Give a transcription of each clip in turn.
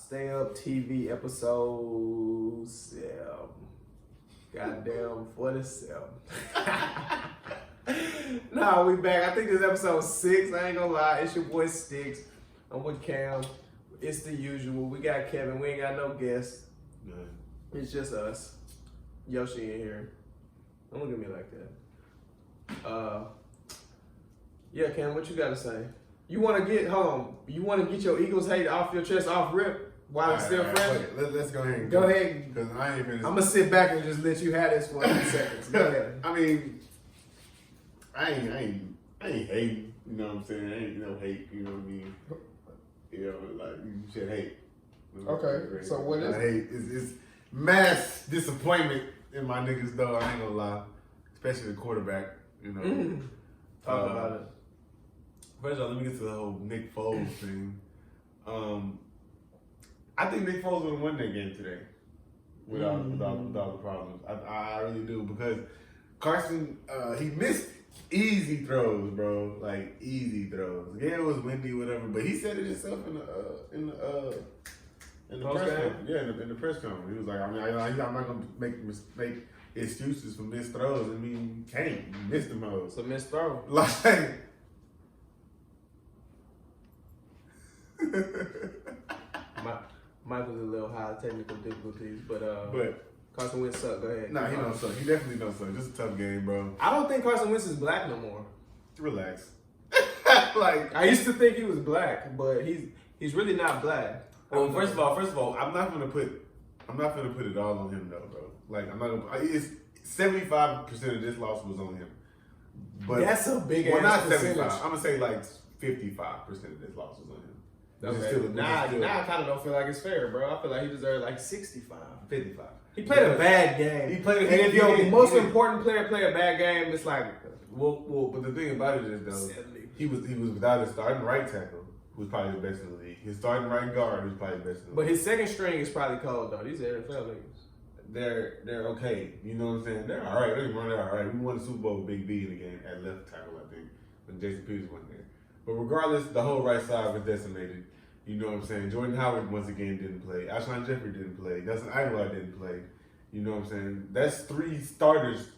Stay Up TV episode 7. Goddamn 47. Nah, we back. I think this is episode 6. I ain't gonna lie. It's your boy Sticks. I'm with Cam. It's the usual. We got Kevin. We ain't got no guests. Good. It's just us. Yoshi in here. Don't look at me like that. Yeah, Cam, what you gotta say? You wanna get your Eagles hate off your chest off rip while it's still fresh? Let's go ahead. Go ahead. Because I ain't finished. I'm gonna sit back and just let you have this for a few seconds. Go ahead. I mean, I ain't hating. You know what I'm saying? I ain't no hate. You know what I mean? You know, like you said, hate. Okay, so what is hate? It's mass disappointment in my niggas though. I ain't gonna lie, especially the quarterback. You know. Talk about it. First of all, let me get to the whole Nick Foles thing. I think Nick Foles would have won that game today without the problems. I really do, because Carson he missed easy throws, bro. Like easy throws. Yeah, it was windy, whatever, but he said it himself in the press conference. Yeah, in the press conference, he was like, I'm not gonna make excuses for missed throws. I mean, you can't. You missed them all. It's a missed throw. Like. Mike was a little high technical difficulties, but Carson Wentz sucked. Go ahead. Nah, he don't suck. He definitely don't suck. Just a tough game, bro. I don't think Carson Wentz is black no more. Relax. Like, I used to think he was black, but he's really not black. Well, first of all, I'm not gonna put it all on him though, bro. Like, I'm not gonna. It's 75% of this loss was on him. But that's a big ass not percentage. 75. I'm gonna say like 55% of this loss was on him. Okay. Now I kind of don't feel like it's fair, bro. I feel like he deserved like 65. 55. He played a bad game. He played. And if your most important player play a bad game, it's like well, but the thing about it is though, 70. he was without his starting right tackle, who was probably the best in the league. His starting right guard, who's probably the best in the league. But his second string is probably cold though. These are NFL niggas. They're okay. You know what I'm saying? They're all right. They run it all right. We won the Super Bowl with Big B in the game at left tackle, I think, when Jason Peters wasn't there. But regardless, the whole right side was decimated. You know what I'm saying? Jordan Howard once again didn't play. Alshon Jeffrey didn't play. Nelson Aguilar didn't play. You know what I'm saying? That's 3 starters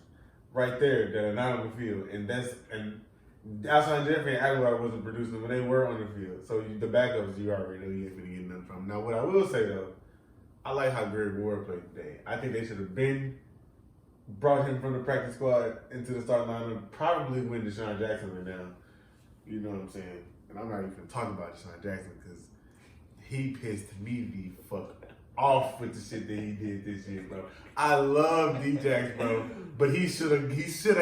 right there that are not on the field, and Alshon Jeffrey and Aguilar wasn't producing when they were on the field. So the backups, you already know you ain't gonna get nothing from. Now, what I will say though, I like how Greg Ward played today. I think they should have brought him from the practice squad into the starting lineup, probably when Deshaun Jackson went down. You know what I'm saying? And I'm not even gonna talk about Deshaun Jackson because he pissed me the fuck off with the shit that he did this year, bro. I love D-Jax, bro, but he should have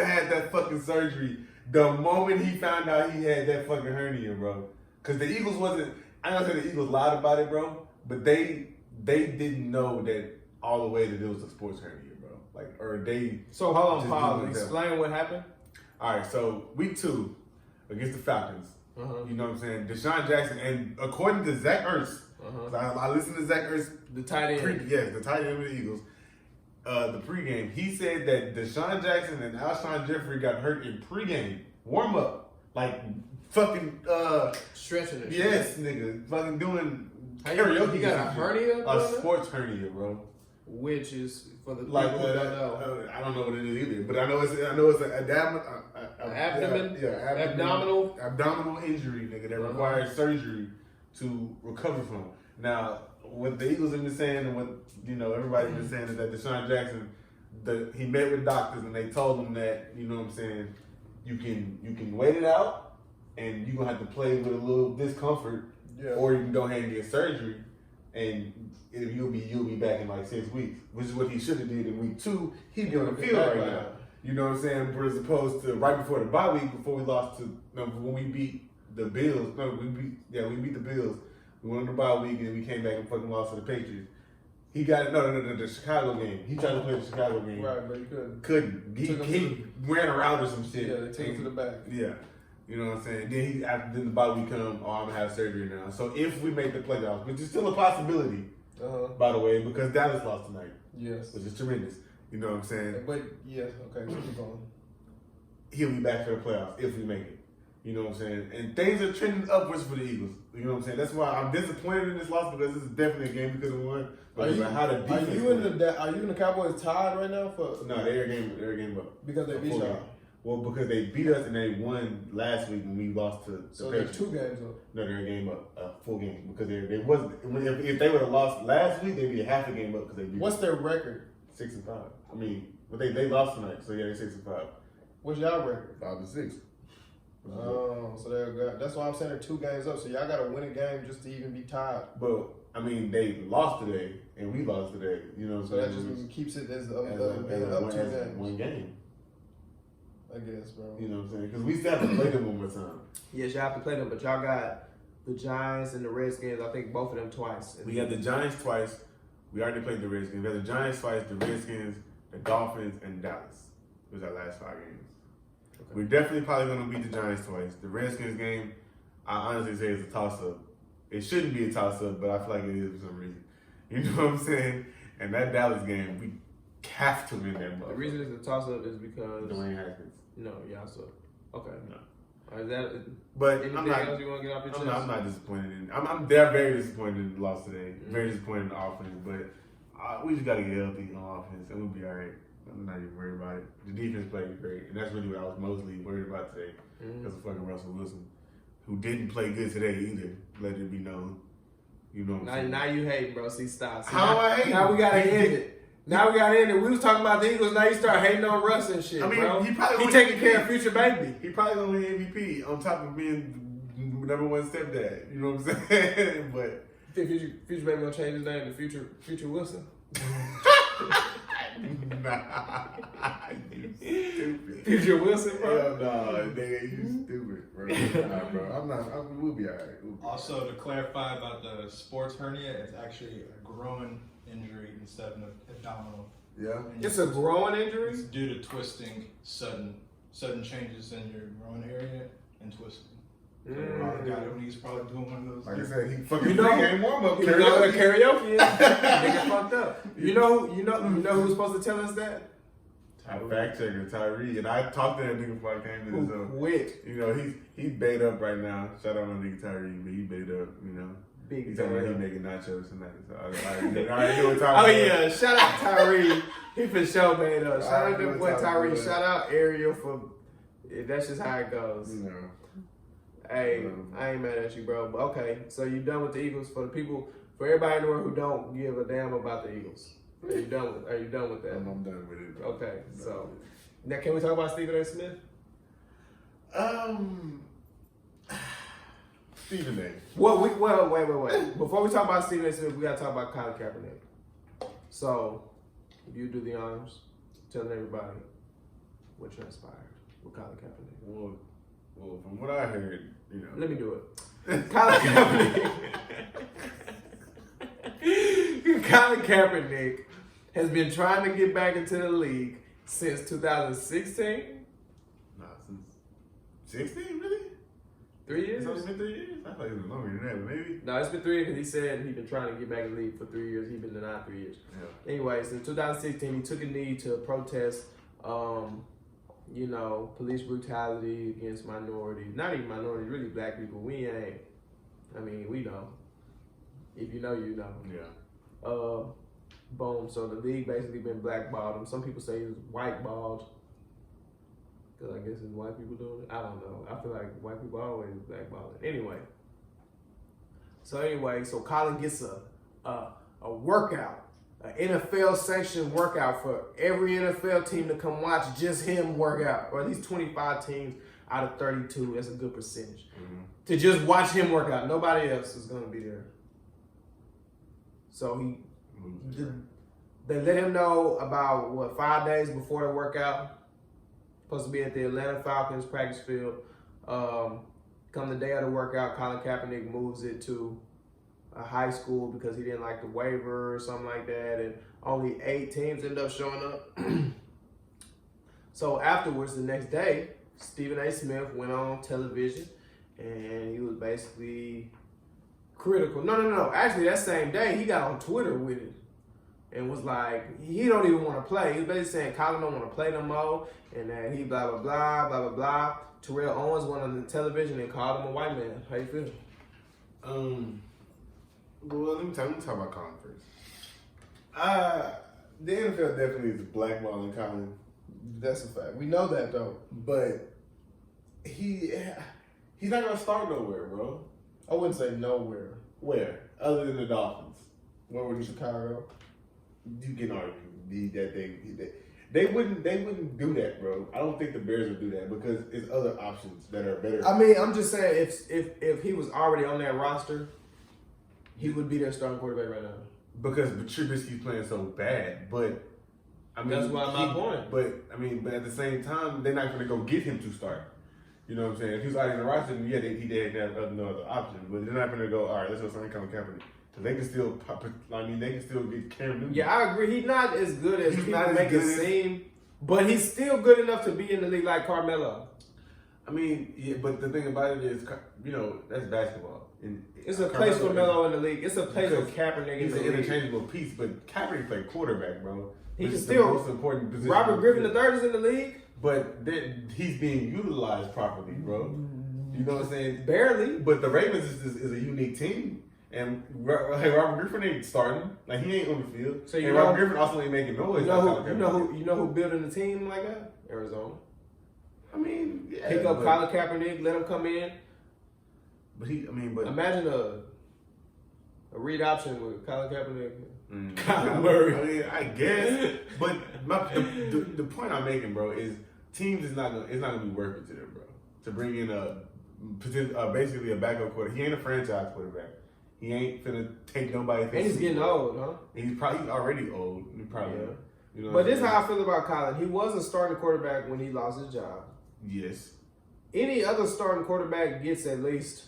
had that fucking surgery the moment he found out he had that fucking hernia, bro. Because the Eagles I don't say the Eagles lied about it, bro, but they didn't know that all the way that it was a sports hernia, bro. So hold on, pause. Explain what happened. All right, so week 2 against the Falcons. You know what I'm saying? Deshaun Jackson, and according to Zach Ertz, I listened to Zach Ertz, the tight end. The tight end of the Eagles. The pregame, he said that Deshaun Jackson and Alshon Jeffrey got hurt in pregame warm up, like fucking stretching it. Yes, nigga, fucking doing karaoke. He got a hernia, a sports hernia, bro. Which is for the people like who don't know. I don't know what it is either, but I know it's an abdominal injury, nigga, that requires surgery to recover from. Now, what the Eagles have been saying and what everybody's been saying is that Deshaun Jackson, he met with doctors and they told him that you can wait it out and you're gonna have to play with a little discomfort, or you can go ahead and get surgery and you'll be back in like 6 weeks, which is what he should have did in week 2. He'd be on the field right now. You know what I'm saying? But as opposed to right before the bye week, before we lost when we beat the Bills. No, we beat the Bills. We went on the bye week and we came back and fucking lost to the Patriots. He got the Chicago game. He tried to play the Chicago game. Right, but he couldn't. He ran around or some shit. Yeah, they took him to the back. Yeah. You know what I'm saying? Then the bye week come, I'm gonna have surgery now. So if we make the playoffs, which is still a possibility, by the way, because Dallas lost tonight. Yes. Which is tremendous. You know what I'm saying? But yes, okay, keep going. He'll be back for the playoffs if we make it. You know what I'm saying? And things are trending upwards for the Eagles. You know what I'm saying? That's why I'm disappointed in this loss because this is definitely a game we could have won. But how the defense Are you in the Cowboys tied right now for? No, they're a game up. Because they beat y'all. Well, because they beat us and they won last week when we lost to the So they're Patriots. 2 games up. No, they're a game up, a full game. Because they wasn't. If they would have lost last week, they'd be a half a game up because they beat. What's their record? 6-5. I mean, but they lost tonight, so yeah, they're 6-5. What's y'all record? 5-6. Oh, so they're good. That's why I'm saying they're 2 games up. So y'all got to win a game just to even be tied. But I mean, they lost today and we lost today. You know what I'm So that saying? just keeps it as As one game. I guess, bro. You know what I'm saying? Because we still have to play them one more time. Yes, y'all have to play them, but y'all got the Giants and the Redskins. I think both of them twice. We had the Giants twice. We already played the Redskins. We had the Giants twice, the Redskins, the Dolphins, and Dallas. It was our last 5 games. Okay. We're definitely probably going to beat the Giants twice. The Redskins game, I honestly say it's a toss-up. It shouldn't be a toss-up, but I feel like it is for some reason. You know what I'm saying? And that Dallas game, we have to win that. The reason it's a toss-up is because Dwayne Haskins. No, y'all suck. Okay. No. Is that But anything I'm not. else you want to get off your chest? I'm not disappointed in. They're very disappointed in the loss today. Very disappointed in the offense, but we just got to get healthy on offense, and we'll be all right. I'm not even worried about it. The defense played great, and that's really what I was mostly worried about today. Because of fucking Russell Wilson, who didn't play good today either. Let it be known. You know what I'm saying? Now you hating, bro. See, stop. See, How I hate? Now we gotta end it. Now we gotta end it. We was talking about the Eagles. Now you start hating on Russ and shit. I mean, bro. he taking care of future baby. He probably gonna win MVP on top of being #1 stepdad. You know what I'm saying? But Think future baby gonna change his name to Future Wilson? nah, you stupid. Future Wilson, bro. Hell nah, nigga, you stupid, bro. Nah, bro. We'll be alright. Also, to clarify about the sports hernia, it's actually a growing injury instead of abdominal. Yeah. It's a growing injury? It's due to twisting, sudden changes in your growing area and twisting. So probably got it when he's probably doing one of those. Like I said, he fucking You know- pregame warm up. You know what karaoke is? Nigga fucked up. You know who's supposed to tell us that? Fact checker Tyree, and I talked to that nigga before I came to this. Who quit? You know, he's bait up right now. Shout out my nigga Tyree, but he bait up. You know, Big he's talking about he fan. making nachos tonight. So I already know what Oh time. yeah, shout out Tyree. He for sure made us. Shout out I know that boy what Tyree. time it is. Shout out Ariel for. That's just how it goes. You know. Hey, I ain't mad at you, bro. But okay, so you done with the Eagles? For the people, for everybody in the world who don't give a damn about the Eagles, are you done with that? I'm done with it. Bro. Okay, so now can we talk about Stephen A. Smith? Stephen A. Well, wait. Before we talk about Stephen A. Smith, we gotta talk about Colin Kaepernick. So, if you do the honors, telling everybody what transpired with Colin Kaepernick. Well, from what I heard, you know. Let me do it. Colin Kaepernick. Colin Kaepernick has been trying to get back into the league since 2016. Nah, since 16, really? 3 years? It's only been 3 years? I thought it was longer than that, but maybe. No, it's been 3 years because he said he's been trying to get back in the league for 3 years. He's been denied 3 years. Yeah. Anyways, in 2016, he took a knee to protest, police brutality against minorities. Not even minorities, really black people. We ain't. I mean, we know. If you know, you know. Yeah. Boom. So the league basically been blackballed him. Some people say he was whiteballed. Because I guess it's white people doing it. I don't know. I feel like white people always blackballing. Anyway. So Colin gets a workout. An NFL sanctioned workout for every NFL team to come watch just him work out. Or at least 25 teams out of 32. That's a good percentage. Mm-hmm. To just watch him work out. Nobody else is going to be there. So they let him know about 5 days before the workout. Supposed to be at the Atlanta Falcons practice field. Come the day of the workout, Colin Kaepernick moves it to a high school because he didn't like the waiver or something like that, and only 8 teams end up showing up. So afterwards, the next day, Stephen A. Smith went on television and he was basically critical. No. Actually, that same day, he got on Twitter with it and was like, he don't even want to play. He was basically saying Colin don't want to play no more and that he blah, blah, blah, blah, blah, blah. Terrell Owens went on the television and called him a white man. How you feel? Well, let me talk about Colin first. The NFL definitely is blackballing Colin, That's a fact. We know that though. but he's not gonna start nowhere, bro. I wouldn't say nowhere. Where? Other than the Dolphins. Where would Chicago? You can argue that they wouldn't do that, bro. I don't think the Bears would do that because it's other options that are better. I mean, I'm just saying if he was already on that roster, he would be their starting quarterback right now. Because Trubisky's playing so bad, but I mean That's why my point. But at the same time, they're not going to go get him to start. You know what I'm saying? If he's already in the roster, then yeah, he did have no other option. But they're not going to go. All right, let's go sign Colin Kaepernick. Because they can still. They can still get Cam Newton. Yeah, I agree. He's not as good as He's people not as make it good as- seem, but he's still good enough to be in the league like Carmelo. I mean, yeah, but the thing about it is, that's basketball. It's a place for Melo in the league. It's a place for Kaepernick in He's the an league. interchangeable piece, but Kaepernick played quarterback, bro. He Which can is still- the most important position. Robert Griffin III is in the league? But he's being utilized properly, bro. You know what I'm saying? Barely. But the Ravens is a unique team, and Robert Griffin ain't starting. Like he ain't on the field. So you and know- Robert Griffin also ain't making noise. You know who building the team like that? Arizona. I mean, yeah, Pick up but, Colin Kaepernick, let him come in. But Imagine a read option with Colin Kaepernick. Kyler Murray. I mean, I guess. But the point I'm making, bro, is teams it's not gonna be worth it to them, bro. To bring in basically a backup quarterback. He ain't a franchise quarterback. He ain't finna take nobody. And he's getting old, huh? He's already old. He probably. Yeah. You know. But this is how I feel about Colin. He was a starting quarterback when he lost his job. Yes. Any other starting quarterback gets at least.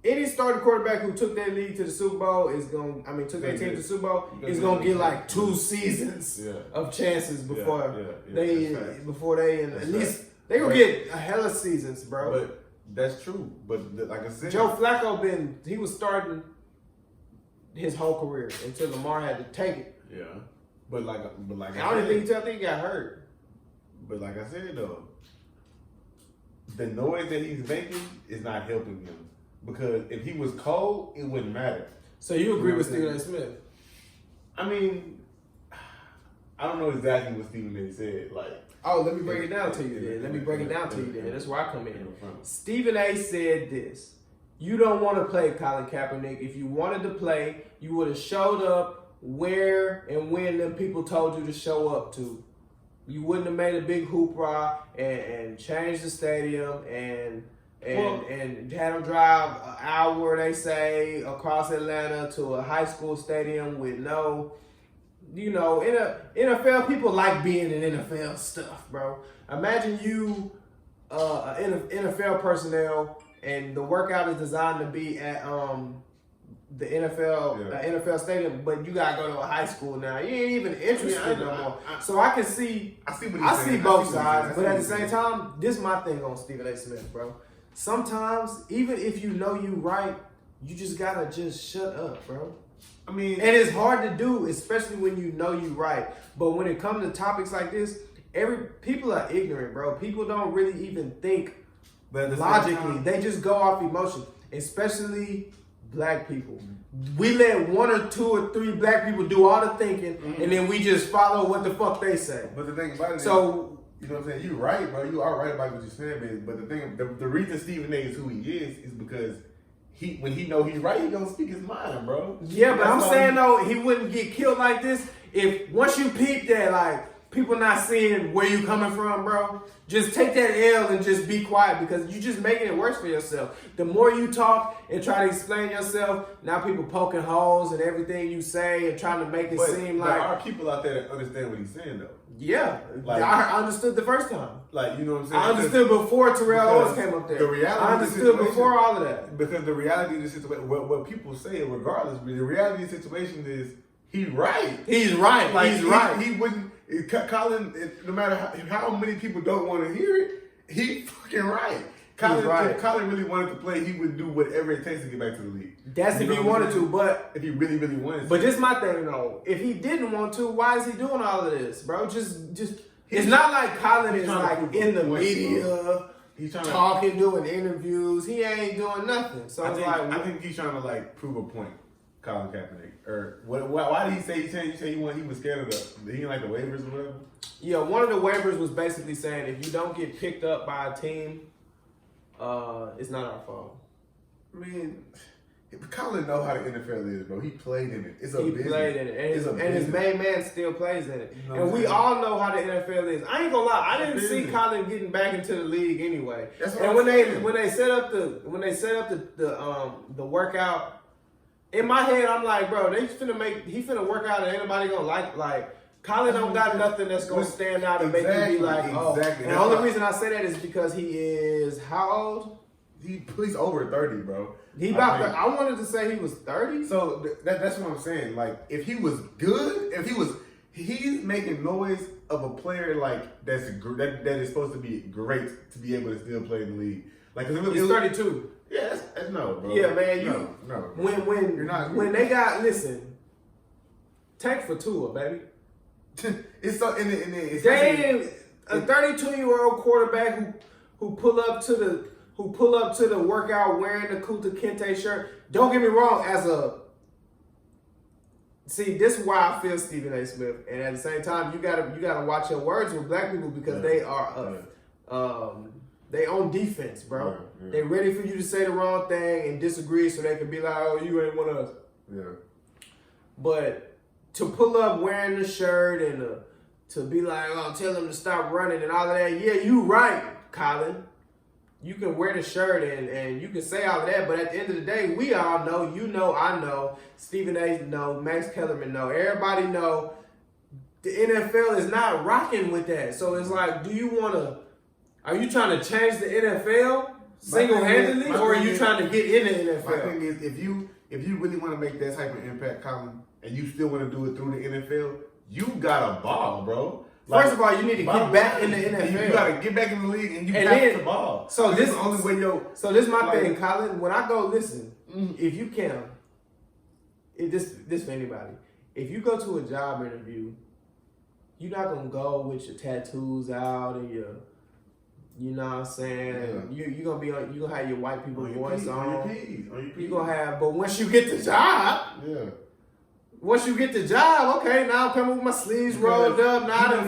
Any starting quarterback who took their league to the Super Bowl took their team to the Super Bowl is gonna get like 2 seasons of chances before at least they gonna get a hell of seasons, bro. But that's true. But like I said, Joe Flacco he was starting his whole career until Lamar had to take it. Yeah. But like I don't even think he got hurt. But like I said though, the noise that he's making is not helping him. Because if he was cold, it wouldn't matter. So you agree know with what I'm Stephen A. Smith? I mean, I don't know exactly what Stephen A. said. Like, Oh, let me break it down to you then. That's where I come in. Stephen A. said this. You don't want to play Colin Kaepernick. If you wanted to play, you would have showed up where and when them people told you to show up to. You wouldn't have made a big hoopla and changed the stadium and had them drive an hour, they say, across Atlanta to a high school stadium with no, NFL, people like being in NFL stuff, bro. Imagine you, NFL personnel, and the workout is designed to be at the NFL stadium, but you gotta go to a high school now. You ain't even interested no more. So I can see, I see both sides, but at the same time, this is my thing on Stephen A. Smith, bro. Sometimes, even if you know you right, you just gotta just shut up, bro. I mean, and it's hard to do, especially when you know you right. But when it comes to topics like this, people are ignorant, bro. People don't really even think logically. They just go off emotion, especially black people. We let 1 or 2 or 3 black people do all the thinking, and then we just follow what the fuck they say. But the thing about it is, you know what I'm saying? You're right, bro. You are right about what you said, man. But the reason Stephen A. is who he is because when he know he's right, he gonna speak his mind, bro. Yeah, but I'm saying though, he wouldn't get killed like this if once you peep that, like, people not seeing where you coming from, bro. Just take that L and just be quiet because you just making it worse for yourself. The more you talk and try to explain yourself, now people poking holes in everything you say and trying to make it seem like there are people out there that understand what he's saying, though. Yeah, like, I understood the first time. Like, you know what I'm saying? I understood before Terrell Owens came up there. The reality I understood before all of that. Because the reality of the situation, what people say, regardless, the reality of the situation is he's right. He's right. Like, he's right. He wouldn't. Colin, no matter how many people don't want to hear it, he's fucking right. If Colin really wanted to play, he would do whatever it takes to get back to the league. That's if he wanted to, but if he really, really wanted to. But this is my thing though. If he didn't want to, why is he doing all of this, bro? Just it's not like Colin is like in the media he's trying talking, doing interviews. He ain't doing nothing. So I it's think, like, I think he's trying to like prove a point. Colin Kaepernick, or why did he say you say he was scared of he didn't like the waivers or whatever? yeah, one of the waivers was basically saying if you don't get picked up by a team, it's not our fault. I mean, Colin know how the NFL is, bro. He played in it. It's a He business. played in it, and his business. main man still plays in it. You know And what we I'm all know how the NFL is. I ain't gonna lie, I didn't see business. Colin getting back into the league anyway. That's what And I'm when saying. they set up the the workout, in my head I'm like, bro, he finna work out and anybody gonna like. Colin don't got nothing that's gonna stand out and make you be like, oh. Exactly. And the only reason I say that is because he is how old? He's over 30, bro. He about I wanted to say he was 30. So that's what I'm saying. Like, if he was good, he's making noise of a player like that is supposed to be great to be able to still play in the league. Like, He's 32. Yeah, that's no, bro. Yeah, man. No. When You're not- when they got tank for Tua, baby. It's so in the They ain't a 32-year-old quarterback who pull up to the workout wearing the Kunta Kinte shirt. Don't get me wrong, this is why I feel Stephen A. Smith, and at the same time, you gotta watch your words with black people because they are they on defense, bro. Yeah. They ready for you to say the wrong thing and disagree, so they can be like, "Oh, you ain't one of us." Yeah. But to pull up wearing the shirt and to be like, "Oh, tell them to stop running" and all of that, yeah, you right, Colin. You can wear the shirt and you can say all of that, but at the end of the day, we all know, you know, I know, Stephen A. know, Max Kellerman know, everybody know, the NFL is not rocking with that. So it's like, are you trying to change the NFL single-handedly, or are you trying to get in the NFL? My thing is, if you really want to make that type of impact, Colin, and you still want to do it through the NFL, you got a ball, bro. First of all, you need to get back in the NFL. You gotta get back in the league and you And got then- the ball. So This is the only way So this is my like- thing, Colin. When I go listen, if you can, this for anybody. If you go to a job interview, you're not gonna go with your tattoos out and your, you know what I'm saying. Yeah. You gonna have your white people voice on. your P's. You gonna have, but once you get the job, yeah. okay, now I'm coming with my sleeves rolled up. Now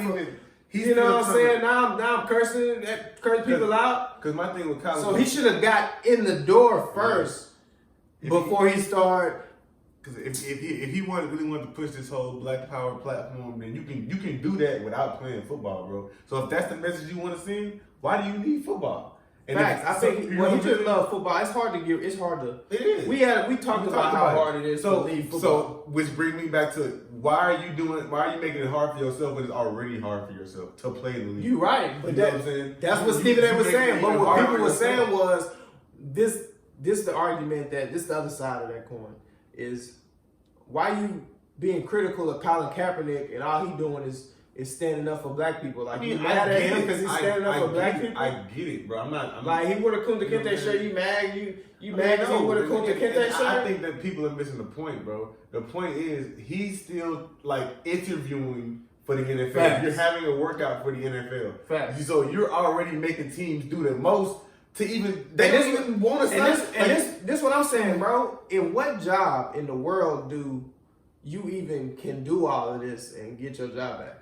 you know what I'm saying. Now I'm cursing people out. Because my thing with Colin, So he should have got in the door first before he started. Because if he really wanted to push this whole Black Power platform, then you can do that without playing football, bro. So if that's the message you want to send, why do you need football? And Facts. I think you know he what I'm just saying? love football. It's hard to. It is. We talked about how hard it is to leave football. So which brings me back to why are you making it hard for yourself when it's already hard for yourself to play in the league? You right, but You know what I'm saying? that's what You- Stephen A. you was making saying. it But even what harder people for were saying yourself. was this the argument that this the other side of that coin is why you being critical of Colin Kaepernick and all he doing is standing up for black people. Like you mad at him because he's standing up for black people. I get it, bro. I'm Like he wore a Kunta Kinte shirt. You mad? You mad because he wore a Kunta Kinte shirt? I think that people are missing the point, bro. The point is he's still like interviewing for the NFL. Facts. You're having a workout for the NFL. Facts. So you're already making teams do the most to even they And don't even want to this what I'm saying, bro. In what job in the world do you even can do all of this and get your job back?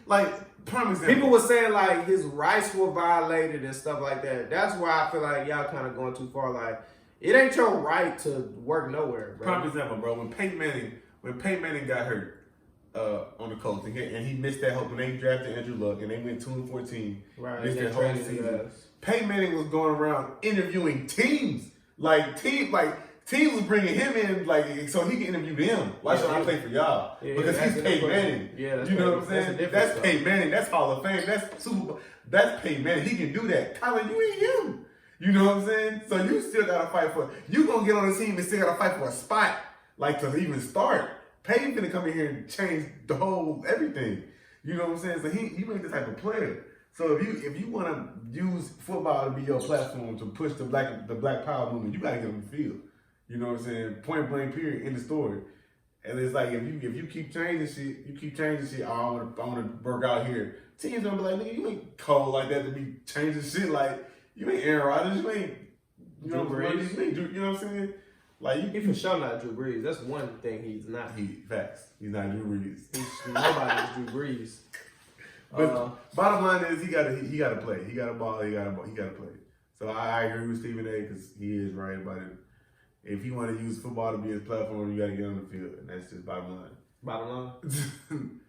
Like, prime example. People were saying like his rights were violated and stuff like that. That's why I feel like y'all kind of going too far. Like, it ain't your right to work nowhere, bro. Prime example, bro. When Peyton Manning got hurt on the Colts and he missed that hope when they drafted Andrew Luck and they went 2-14, Right, missed they that whole traded his season. ass. Peyton Manning was going around interviewing teams, teams was bringing him in so he can interview them. Why should I play for y'all? Yeah, because that's he's a Peyton different- Manning. yeah, that's you know what I'm that's a saying? different That's stuff. Peyton Manning. That's Hall of Fame. That's Super Bowl. That's Peyton Manning. He can do that. Colin, you ain't him. You know what I'm saying? So you still gotta fight for. You gonna get on the team and still gotta fight for a spot, to even start. Peyton gonna come in here and change the whole everything. You know what I'm saying? So he ain't the type of player. So if you want to use football to be your platform to push the black power movement, you gotta get on the field. You know what I'm saying? Point blank, period, end of story. And it's like if you keep changing shit. Oh, I want to work out here. Teams gonna be like, nigga, you ain't cold like that to be changing shit. Like you ain't Aaron Rodgers, you ain't Drew Brees. You know what I'm saying? Like He for sure not Drew Brees. That's one thing he's not. Facts. He's not Drew Brees. Nobody's Drew Brees. But bottom line is he gotta play. He got a ball. He gotta play. So I agree with Stephen A. because he is right about it. If you want to use football to be his platform, you got to get on the field, and that's just bottom line. Bottom line.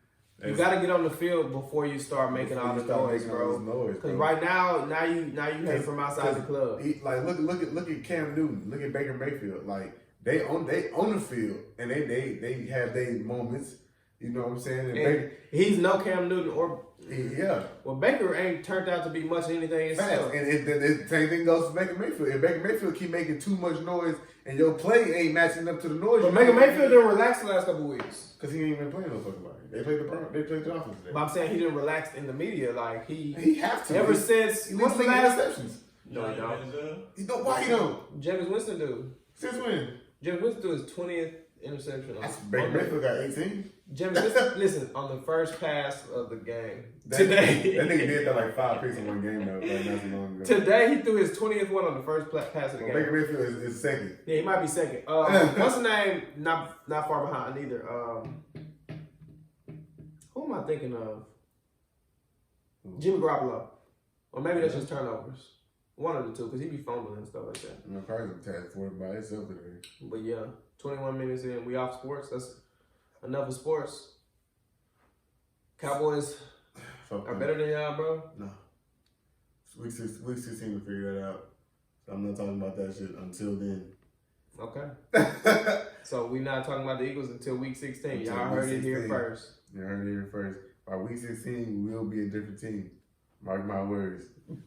You got to get on the field before you start making all the noise, bro. Because right now you hate from outside the club. Like look at Cam Newton. Look at Baker Mayfield. Like they on the field, and they have their moments. You know what I'm saying? And Baker, he's no Cam Newton or. Yeah. Well, Baker ain't turned out to be much of anything himself. And the same thing goes for Baker Mayfield. If Baker Mayfield keep making too much noise and your play ain't matching up to the noise, but Baker Mayfield didn't relax the last couple weeks because he ain't even playing no fucking body. They played the Dolphins today. But I'm saying he didn't relax in the media. Like he have to. Ever since what's the last interceptions? No, he don't. He don't. Why he don't? Jameis Winston do. Since when? Jameis Winston do his 20th interception. Baker Mayfield got 18. Jameis Winston, listen, on the first pass of the game today. That nigga did that like 5 picks in one game though. Like not too long ago. Today he threw his 20th one on the first pass of the game. Baker Mayfield is second. Yeah, he might be second. What's the name? Not far behind either. Who am I thinking of? Jimmy Garoppolo. Or maybe that's just turnovers. One of the two, because he be fumbling and stuff like that. Carr's a task force by itself today. But yeah, 21 minutes in, we off sports. That's enough of sports. Cowboys are better than y'all, bro. No. Week 16 to figure that out. So I'm not talking about that shit until then. Okay. So we're not talking about the Eagles until week 16. Y'all heard it here first. You heard it here first. By week 16, we will be a different team. Mark my words.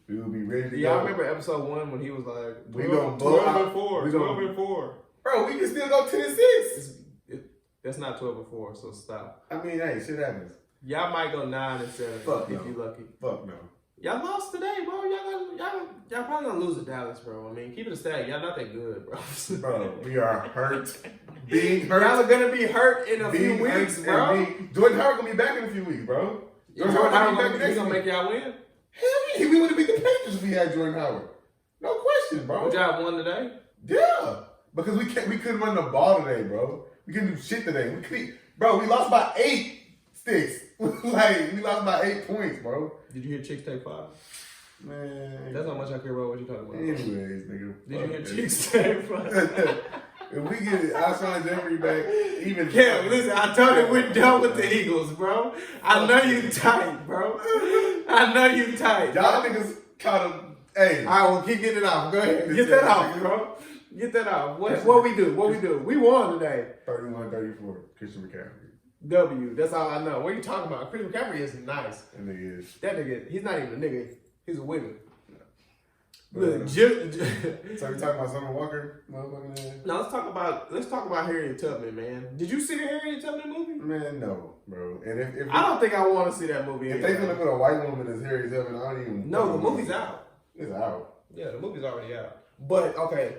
We will be ready to go. Y'all remember episode 1 when he was like, we gonna blow 12 and 4. Bro, we can still go 10-6. That's not 12 and 4, so stop. I mean, hey, shit happens. Y'all might go 9 and 7 Fuck if no. you lucky. Fuck no. Y'all lost today, bro. Y'all probably gonna lose to Dallas, bro. I mean, keep it a stack. Y'all not that good, bro. Bro, we are hurt. Being hurt. Y'all are gonna be hurt in a few weeks, bro. Jordan Howard gonna be back in a few weeks, bro. Jordan Howard gonna make y'all win? Hell yeah, we would have beat the Patriots if we had Jordan Howard. No question, bro. Good job won today. Yeah, because we couldn't run the ball today, bro. We couldn't do shit today. We lost by 8 sticks. Like we lost by 8 points, bro. Did you hear Chicks take 5? Man, that's how much I care about what you talking about. Anyways, nigga. Did you hear Chicks take 5? If we get Alshon Jeffrey back, even Cam, listen, I told you we're done with the Eagles, bro. I know you tight, bro. I know you tight. Y'all niggas caught him. Hey. All right, well, keep getting it off. Go ahead. Get that off, bro. Get that off. What we do? We won today. 31-34. Christian McCaffrey. W. That's all I know. What are you talking about? Christian McCaffrey is nice. That nigga is. That nigga, he's not even a nigga. He's a winner. Look, so we talking about Summer Walker, motherfucking man? No, let's talk about Harriet Tubman, man. Did you see the Harriet Tubman movie? Man, no, bro. And if I don't think I want to see that movie. If they gonna put a white woman as Harriet Tubman, I don't even. No, the movie's out. It's out. Yeah, the movie's already out. But okay.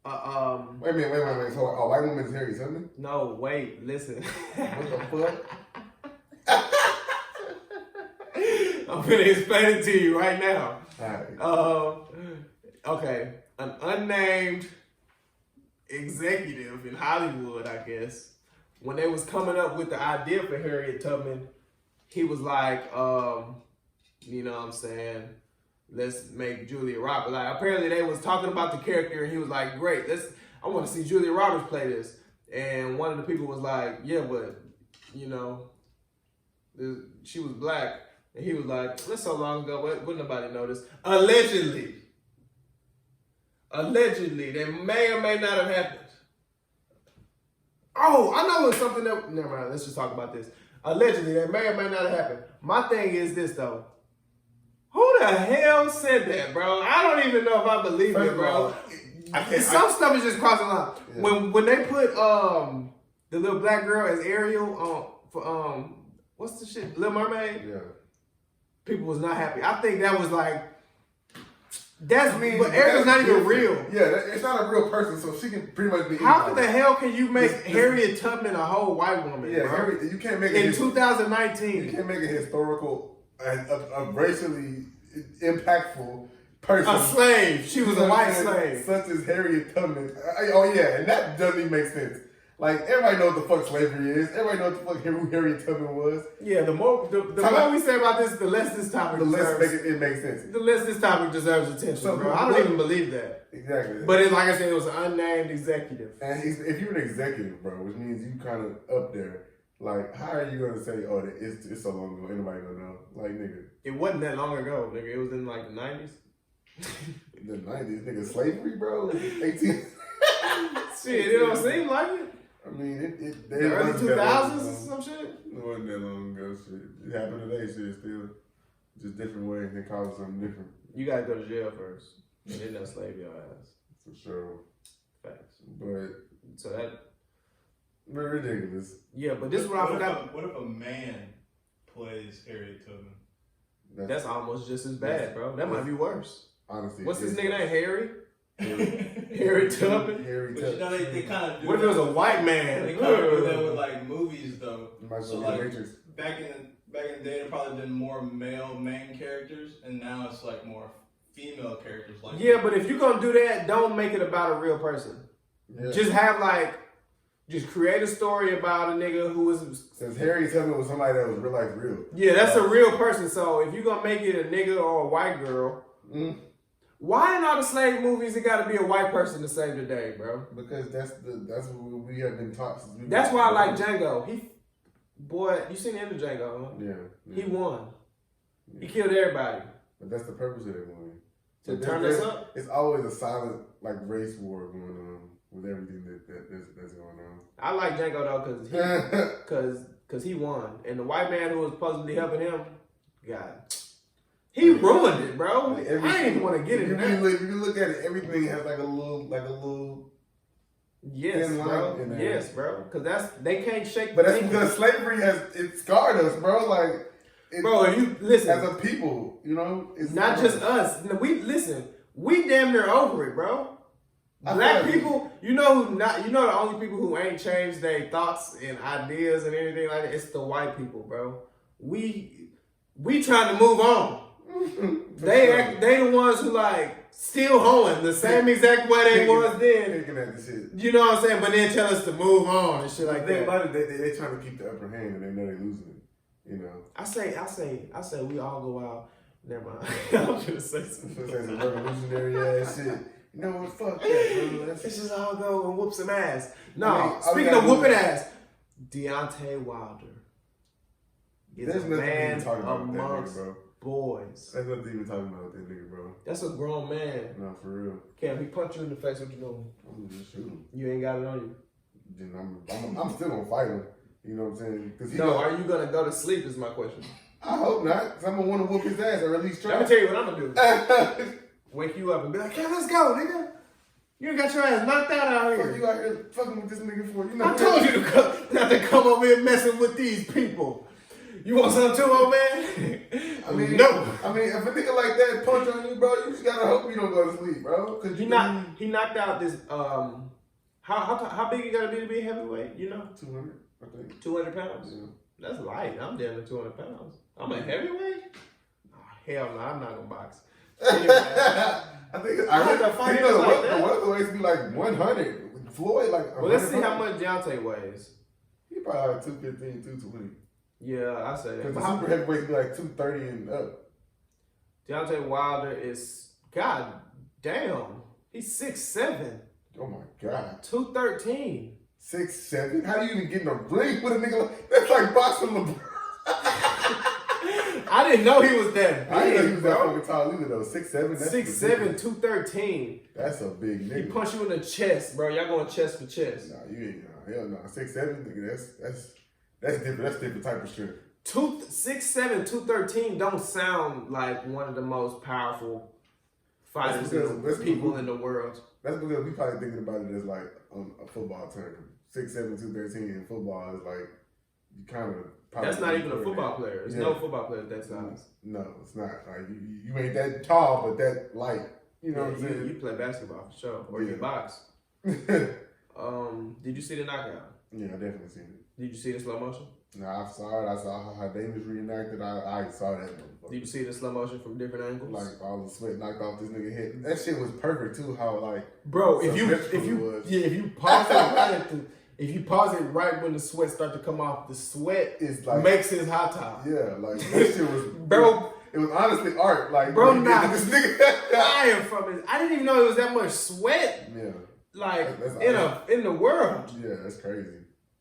Wait a minute. So a white woman is Harriet Tubman? No, wait. Listen. What the fuck? I'm gonna explain it to you right now. All right. Okay. An unnamed executive in Hollywood, I guess, when they was coming up with the idea for Harriet Tubman, he was like, you know what I'm saying, let's make Julia Roberts. Like, apparently they was talking about the character, and he was like, great, I want to see Julia Roberts play this. And one of the people was like, yeah, but, you know, she was black. And he was like, that's so long ago, wouldn't nobody know this? Allegedly, that may or may not have happened. Oh, I know it's something that, never mind, let's just talk about this. Allegedly, that may or may not have happened. My thing is this, though. Who the hell said that, bro? I don't even know if I believe it, bro. Some stuff is just crossing the line. Yeah. When they put the little black girl as Ariel for what's the shit? Little Mermaid? Yeah. People was not happy. I think that was like, That's I mean, but Erica's not even different. real. Yeah, it's not a real person, so she can pretty much be. How anybody. the hell can you make This- Harriet Tubman a whole white woman? Yeah, bro? you can't make In You 2019, can't make a historical, a racially impactful person. a slave. She was a white Such slave. such as Harriet Tubman. Oh yeah, and that doesn't even make sense. Like everybody knows what the fuck slavery is. Everybody knows what the fuck who Harriet Tubman was. Yeah, the more we say about this, the less this topic The less deserves. it makes sense. The less this topic deserves attention, So, bro. I don't what- even believe that. Exactly. But it, like I said, it was an unnamed executive. And if you're an executive, bro, which means you kind of up there, like, how are you gonna say, oh, it's so long ago, anybody gonna know? Like, nigga, It wasn't that long ago, nigga. It was in like the 90s. the 90s, nigga, slavery, bro, 18. Shit, it don't seem like it. I mean, The early wasn't that long 2000s or ago. some shit. It wasn't that long ago, shit. It happened today, shit, still. Just different ways, they call it something different, You gotta go to jail first, and then they'll slave your ass. for sure. Facts. But, So that, very ridiculous. yeah, but this is what I forgot. What if a man plays Harriet Tubman? That's almost just as bad, bro. That might be worse. Honestly. What's his it's- nigga name? Harry? But Harry Tubman? Harry you know they kind of do. What if it was a white man? They kind of do that with like movies though. Might So be like Matrix. back in the day, there probably been more male main characters, and now it's like more female characters. Like Yeah, but if you're gonna do that, don't make it about a real person. Yeah. Just have just create a story about a nigga who was. Since Harry Tubman was somebody that was real life real. Yeah, that's a real person. So if you're gonna make it a nigga or a white girl, why in all the slave movies it gotta be a white person to save the day, bro? Because that's what we have been taught since we were- That's why I like Django. You seen the end of Django, huh? Yeah. He won. He killed everybody. But that's the purpose of that movie. To But turn us up? It's always a silent like race war going on with everything that's going I like Django though, cause he won, and the white man who was supposedly helping him, God, he ruined it, bro. Like I didn't even want to get if into you that. look, if you look at it, everything has like a little. Yes, thin line bro. in there. Yes, bro. Cause they can't shake. But that's the because slavery it scarred us, bro. Like, bro. If you listen, as a people, you know, it's not just us. No, we damn near over it, bro. Black people, you know the only people who ain't changed their thoughts and ideas and anything like that, it's the white people, bro. We trying to move on. They the ones who like still hoeing the same exact way they was then. Picking at the shit. You know what I'm saying? But then tell us to move on and shit like They that. they trying to keep the upper hand and they know they're losing it. You know. I say we all go out. Never mind. I was gonna say something. That's some revolutionary ass shit. You know what? Fuck that, bro. Let's just all go and whoop some ass. No, I mean, all speaking we of gotta do whooping is- ass, Deontay Wilder is There's a nothing to man even talk about with that nigga, amongst bro. boys. There's nothing to even talking about with that nigga, bro. That's a grown man. No, for real. Cam, he punch you in the face. What you doing? I'm just shooting. You ain't got it on you. Then I'm still gonna fight him. You know what I'm saying? Cause No, are you gonna go to sleep? Is my question. I hope not. Cause I'm gonna want to whoop his ass or at least Let me try. tell you what I'm gonna do. Wake you up and be like, "Cam, let's go, nigga. You ain't got your ass knocked out out Fuck here. you out here fucking with this nigga for? You know I told you not to come over here messing with these people. You want something too, old man? I mean, no. I mean, if a nigga like that punch on you, bro, you just gotta hope you don't go to sleep, bro. Cause He knocked out this how big you gotta be to be a heavyweight? You know, 200, I think. 200 pounds. Yeah. That's light. I'm down to 200 pounds. I'm a heavyweight. Oh, hell no, I'm not gonna box. Anyway, I think I heard the fight is like that. one of the ways to be like 100. Floyd like. well, let's see 100 how pounds. much Deontay weighs. He probably like 215, 220. Yeah, I say that. Because But the how- super heavyweights be like 230 and up. Deontay Wilder is God damn. He's 6'7", Oh my god. 213. 6'7"? How do you even get in a ring with a nigga like that's like boxing LeBron. I didn't know he was that I didn't know he big, was that bro. fucking tall either though. 6'7"? That's 6'7", ridiculous. 213. That's a big He nigga. punch you in the chest, bro. Y'all going chest for chest. Nah, you ain't hell no. 6'7", nigga, that's different. That's different type of strength. 6'7", 213 don't sound like one of the most powerful fighters That's people because- in the world. That's because we probably thinking about it as like a football term. 6'7", 213 in football is like you kind of. That's not even a football player. There's no football player that size. No, it's not. Like you ain't that tall, but that light. You know what I'm You saying? play basketball for sure, or Yeah. you box. Did you see the knockout? Yeah, I definitely seen it. Did you see the slow motion? No, I saw it. I saw how Davis reenacted. I saw that. Did you see the slow motion from different angles? Like all the sweat knocked off this nigga head. That shit was perfect too. How like bro, if symmetrical you it was. if you pause it right at the, if you pause it right when the sweat start to come off, the sweat It's like makes his hot top. yeah, like that shit was Bro, It was honestly art. Like bro, when he nah, did this nigga. fire from it. I didn't even know it was that much sweat. Yeah, Like That's in the world, yeah, that's crazy.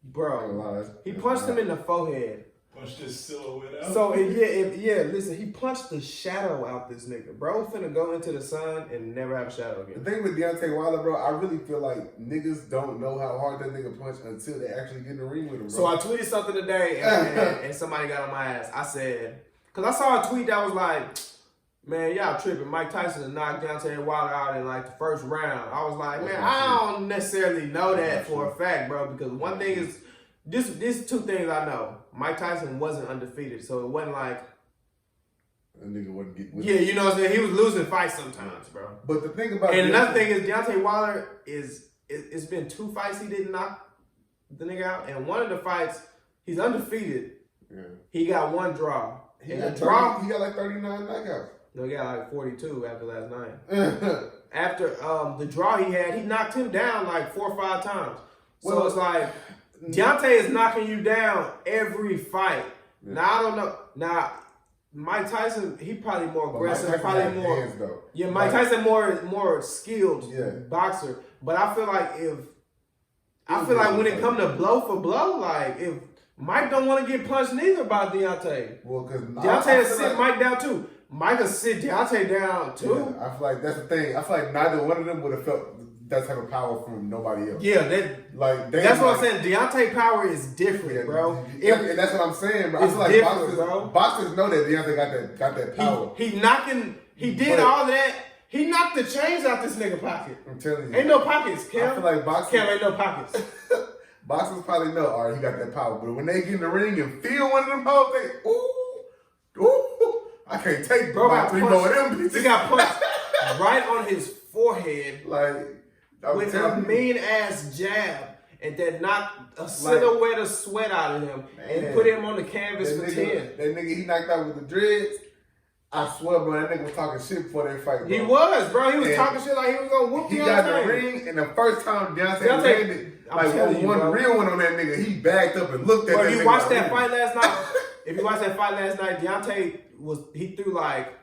bro. He punched him in the forehead. Punched his silhouette out. So listen, he punched the shadow out this nigga. Bro finna go into the sun and never have a shadow The again. thing with Deontay Wilder, bro, I really feel like niggas don't know how hard that nigga punched until they actually get in the ring with him, bro. So I tweeted something today and somebody got on my ass. I said, because I saw a tweet that was like, man, y'all tripping. Mike Tyson knocked Deontay Wilder out in like the first round. I was like, man, I don't necessarily know that for a fact, bro, because one thing is, this two things I know. Mike Tyson wasn't undefeated, so it wasn't like, that nigga wouldn't get. yeah, you know what I'm saying? He was losing fights sometimes, bro. But the thing about And another thing is Deontay Wilder it's been 2 fights he didn't knock the nigga out, and one of the fights he's undefeated. yeah. He got 1 draw. He And got the draw, he got like 39 knockouts. no, he got like 42 after last night. After the draw he had, he knocked him down like 4 or 5 times. So Well, it's like Deontay is knocking you down every fight. Yeah. Now I don't know. Now Mike Tyson, he probably more But aggressive, Mike Tyson probably had more. hands, though. Yeah, Mike Tyson more skilled Yeah. boxer. But I feel like when it come to blow for blow, like if Mike don't want to get punched neither by Deontay. Well, because Deontay will sit Mike down too. Mike will sit Deontay down too. Yeah, I feel like that's the thing. I feel like neither one of them would have felt that type of power from nobody else. Yeah, Like that's what I'm saying. Deontay power is different, bro. And that's what I'm saying, bro. I It's feel like different, boxers know that Deontay got that power. He did But- all that. He knocked the chains out this nigga pocket. I'm telling you. Ain't no pockets, Cam. I feel like boxers, Cam ain't no pockets. boxers probably know, all right, he got that power. But when they get in the ring and feel one of them hoes, they, ooh, I can't take Bro about got 3 punched. more of them. He got punched right on his forehead Like, I'm with a telling you. mean ass jab, and that knocked a silhouette of sweat out of him and Man. put him on the canvas That for 10. nigga he knocked out with the dreads. I swear, bro, that nigga was talking shit before they fight, bro. He was, bro. He was And talking shit like he was gonna whoop He Deontay. got in the ring, and the first time Deontay Deontay, landed, I'm like telling you, one bro. real one on that nigga, he backed up and looked at Bro, that you nigga. watched that like, fight last night. If you watched that fight last night, Deontay he threw like,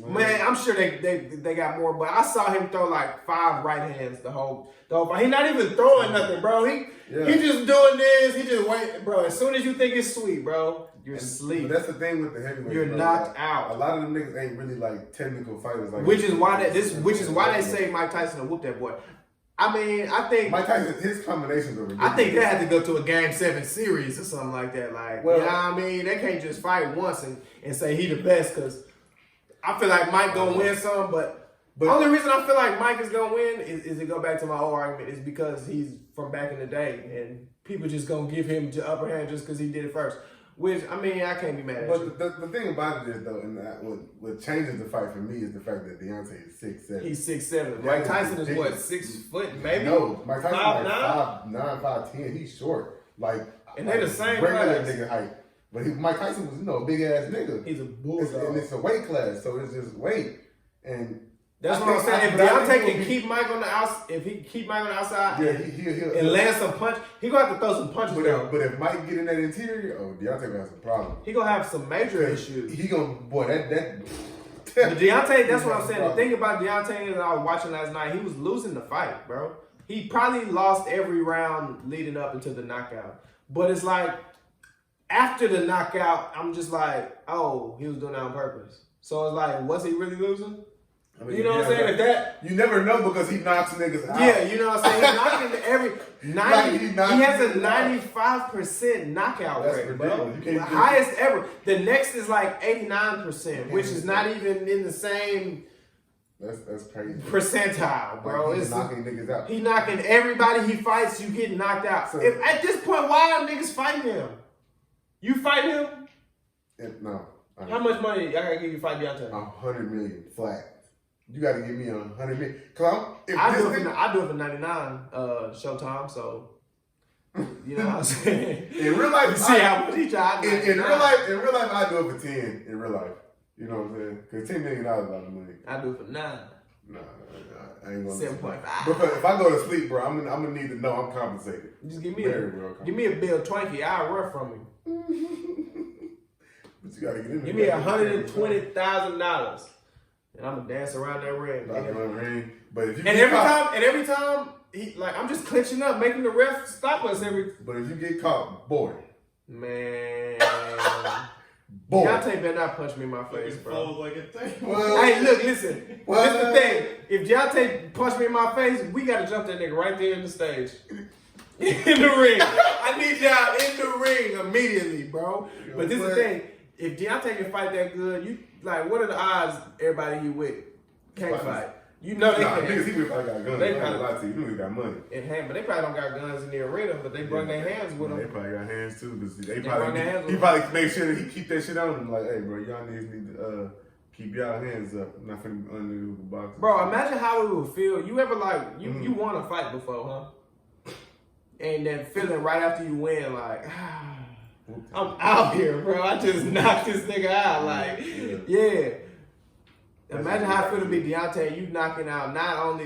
man, I'm sure they got more, but I saw him throw like 5 right hands the whole fight. He not even throwing nothing, bro. He just doing this. He just wait, bro. As soon as you think it's sweet, bro, you're asleep. But that's the thing with the heavyweights. You're bro. knocked Like, out. A lot of them niggas ain't really like technical fighters. Like Which is why they say Mike Tyson will whoop that boy. I mean, I think Mike Tyson, his combinations are ridiculous. I think they had to go to a Game 7 series or something like that. Like, Well- you know what I mean? They can't just fight once and say he the best, because I feel like Mike gonna win some, but the only reason I feel like Mike is gonna win is to go back to my old argument, is because he's from back in the day and people just gonna give him the upper hand just because he did it first. Which, I mean, I can't be mad at you. But the thing about it is, though, and that what changes the fight for me is the fact that Deontay is 6'7". He's 6'7". Yeah, Mike Tyson is what, ridiculous. 6 foot, maybe? No, Mike Tyson is 5'9"? like 5'9", 5'10". He's short, like And they the same regular class. nigga height. But Mike Tyson was a big ass nigga. He's a And bulldog. it's a weight class, so it's just weight. And That's I what I'm think- saying. If but I Deontay think can he'll keep Mike on the outside, if he can keep Mike on the outside yeah, and he'll land some punch, he gonna have to throw some punches though. but if Mike get in that interior, Deontay gonna have some problems. He gonna have some major issues. He gonna that. But Deontay, that's what I'm saying. The thing about Deontay that I was watching last night, he was losing the fight, bro. He probably lost every round leading up into the knockout. But it's like, after the knockout, I'm just like, oh, he was doing that on purpose. So it's like, was he really losing? I mean, You know what I'm saying? If that, you never know because he knocks niggas out. yeah, you know what I'm saying? He's knocking every 90. he He knocks has a niggas out. 95% knockout That's rate, bro. ridiculous. You can't The do- highest ever. The next is like 89%, which is not even in the same That's crazy. percentile, bro. Like, he's It's knocking niggas out. he knocking everybody he fights. You get knocked out. So- If, at this point, why are niggas fighting him? You fight him? No. How much money I gotta give you to fight Deontay? 100 million flat. You got to give me $100 million. Cause I do it for 99 Showtime, so you know what I'm saying? In real life, you see how much he tried. In real life, I do it for 10 in real life. You know what I'm saying? Because $10 million is a lot of money. I do it for 9. Nah, I ain't gonna 7.5. But if I go to sleep, bro, I'm gonna need to know I'm compensated. Just give me a Bill Twinkie. I'll run from him. But you gotta get in there. Give me $120,000, and I'm gonna dance around that ring. But if you every time he I'm just clinching up, making the ref stop us every. But if you get caught, boy, man. boy, Deontay better not punch me in my face, bro. Like a thing. Well, hey, look, listen. This is the thing. If Deontay punch me in my face, we gotta jump that nigga right there in the stage. In the ring. I need y'all in the ring immediately, bro. But this is the thing. If Deontay can fight that good, you what are the odds everybody you with can't fight? You know they can't. Niggas, he probably got guns. They probably lie to you. You know he got money. But they probably don't got guns in the arena, but they bring their hands with them. They probably got hands too, because he probably probably make sure that he keep that shit on him. Like, hey, bro, y'all niggas need to keep y'all hands up. I'm not finna undo the box. Bro, imagine how it would feel. You ever you won a fight before, huh? And then feeling right after you win, I'm out here, bro. I just knocked this nigga out. Yeah. Imagine how it feel to be Deontay. You knocking out not only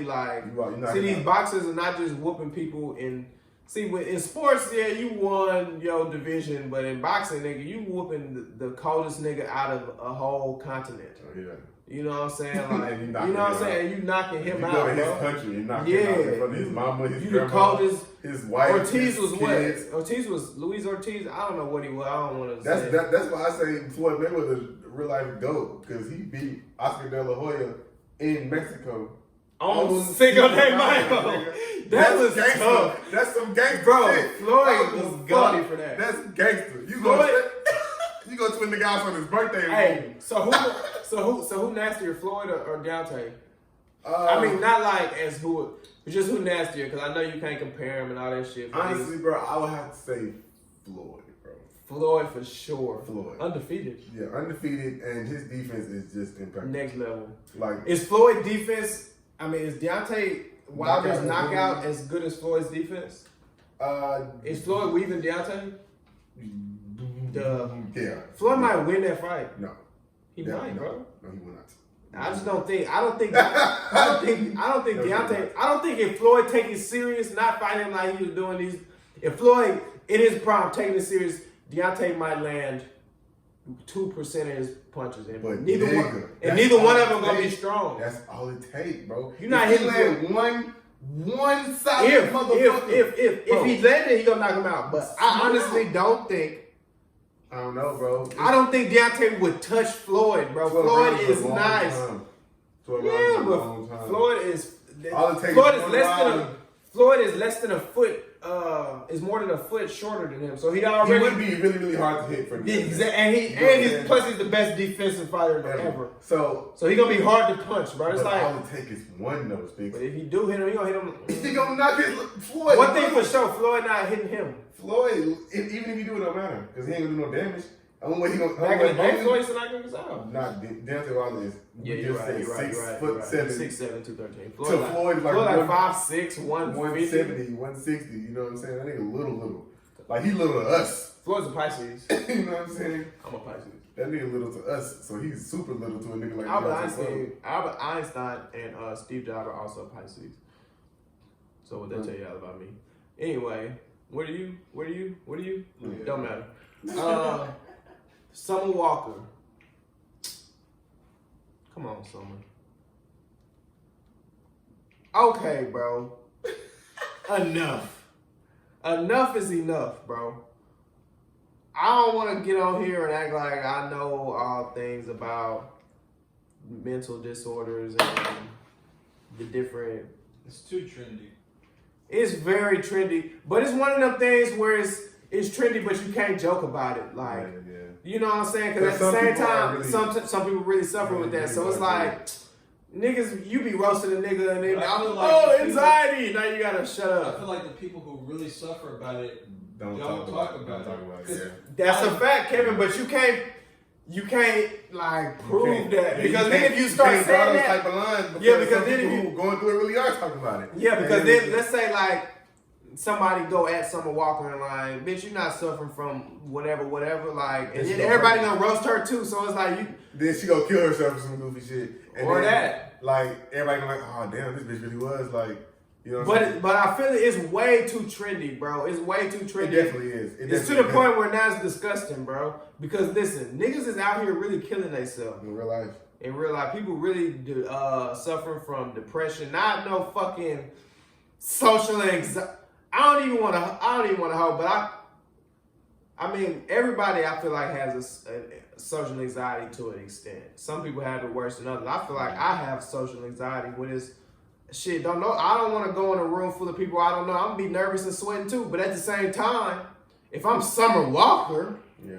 these boxers are not just whooping people in sports, yeah, you won your division, but in boxing, nigga, you whooping the coldest nigga out of a whole continent. Oh, yeah. You know what I'm saying? You know what I'm saying? You knocking him out, bro. You go to his country and knock him out in front of his mama, his grandma, the coldest. His wife, Ortiz was kids. what? Ortiz was Luis Ortiz. I don't know what he was. I don't want to say. That's why I say Floyd Mayweather real life GOAT, because he beat Oscar De La Hoya in Mexico. On Cinco de Mayo. That was tough. That's some gangster bro, shit. Floyd was gaudy for that. That's gangster. You go twin the guys on his birthday. Hey, so who nastier, Floyd or Deontay? I mean, not just who nastier, because I know you can't compare him and all that shit. Honestly, bro, I would have to say Floyd, bro. Floyd for sure. Floyd. Undefeated. Yeah, undefeated, and his defense is just impeccable. Next level. Like, is Floyd defense, is Deontay Wilder's knockout as good as Floyd's defense? Is Floyd weaving Deontay? Yeah. Floyd might win that fight. No. He might, bro. No, he will not. I don't think Deontay, I don't think if Floyd take it serious, not fighting like he was doing these, if Floyd in his prime taking it serious, Deontay might land 2% of his punches in. But neither one of them gonna be strong. That's all it takes, bro. You're not hitting one solid motherfucker. If he landed, he gonna knock him out. But I honestly don't think. I don't know, bro. I don't think Deontay would touch Floyd, bro. Floyd is nice. Yeah, but Floyd is. Floyd is less than a foot. Is more than a foot shorter than him, so he already would be really, really hard to hit for him. Exactly, and he's plus he's the best defensive fighter ever. So he gonna be hard to punch, bro. It's all it take is one nose, big. But if you do hit him, he gonna hit him. He gonna knock his Floyd. One thing for sure, Floyd not hitting him. Floyd, even if you do it, don't matter because he ain't gonna do no damage. Only way he gonna back in the day, Floyd used to knock him out. Nah, Deontay Wilder is. Yeah, you're right. 6'7", 6'7", 213. Floyd like 5'6", 170, 160. You know what I'm saying? That nigga little. Like he little to us. Floyd's a Pisces. You know what I'm saying? I'm a Pisces. That nigga little to us, so he's super little to a nigga like Albert Einstein and Steve Jobs are also Pisces. So what that tell y'all about me? Anyway, what are you? Yeah. Don't matter. Summer Walker. Come on, Summer. Okay, bro. Enough. Enough is enough, bro. I don't want to get on here and act like I know all things about mental disorders and the different. It's too trendy. It's very trendy, but it's one of them things where it's trendy, but you can't joke about it. Like, you know what I'm saying? Because at the same time, some people really suffer with that. So it's like, niggas, you be roasting a nigga and then anxiety. Now you gotta shut up. I feel like the people who really suffer about it don't talk about it. That's a fact, Kevin. But you can't. you can't like prove can't- that yeah, because you then can't- if you start can't draw saying those that, type of lines, Yeah, because some then if people who going through it really are talking about it. yeah, because And then let's say like somebody go at Summer Walker and like, bitch, you're not suffering from whatever, like, and Then she then go everybody hurt. gonna roast her too. So it's like you then she go kill herself for some goofy shit. And or then, that. Like everybody gonna like, oh damn, this bitch really was like, you know. What I'm saying? But I feel it's way too trendy, bro. It's way too trendy. It definitely is. It's to the point where now it's disgusting, bro. Because listen, niggas is out here really killing themselves. in real life. In real life, people really suffering from depression, not no fucking social anxiety. I don't even want to hope, but I mean, everybody I feel like has a social anxiety to an extent. Some people have it worse than others. I feel like I have social anxiety when it's shit. Don't know. I don't want to go in a room full of people I don't know. I'm gonna be nervous and sweating too. But at the same time, if I'm Summer Walker, Yeah.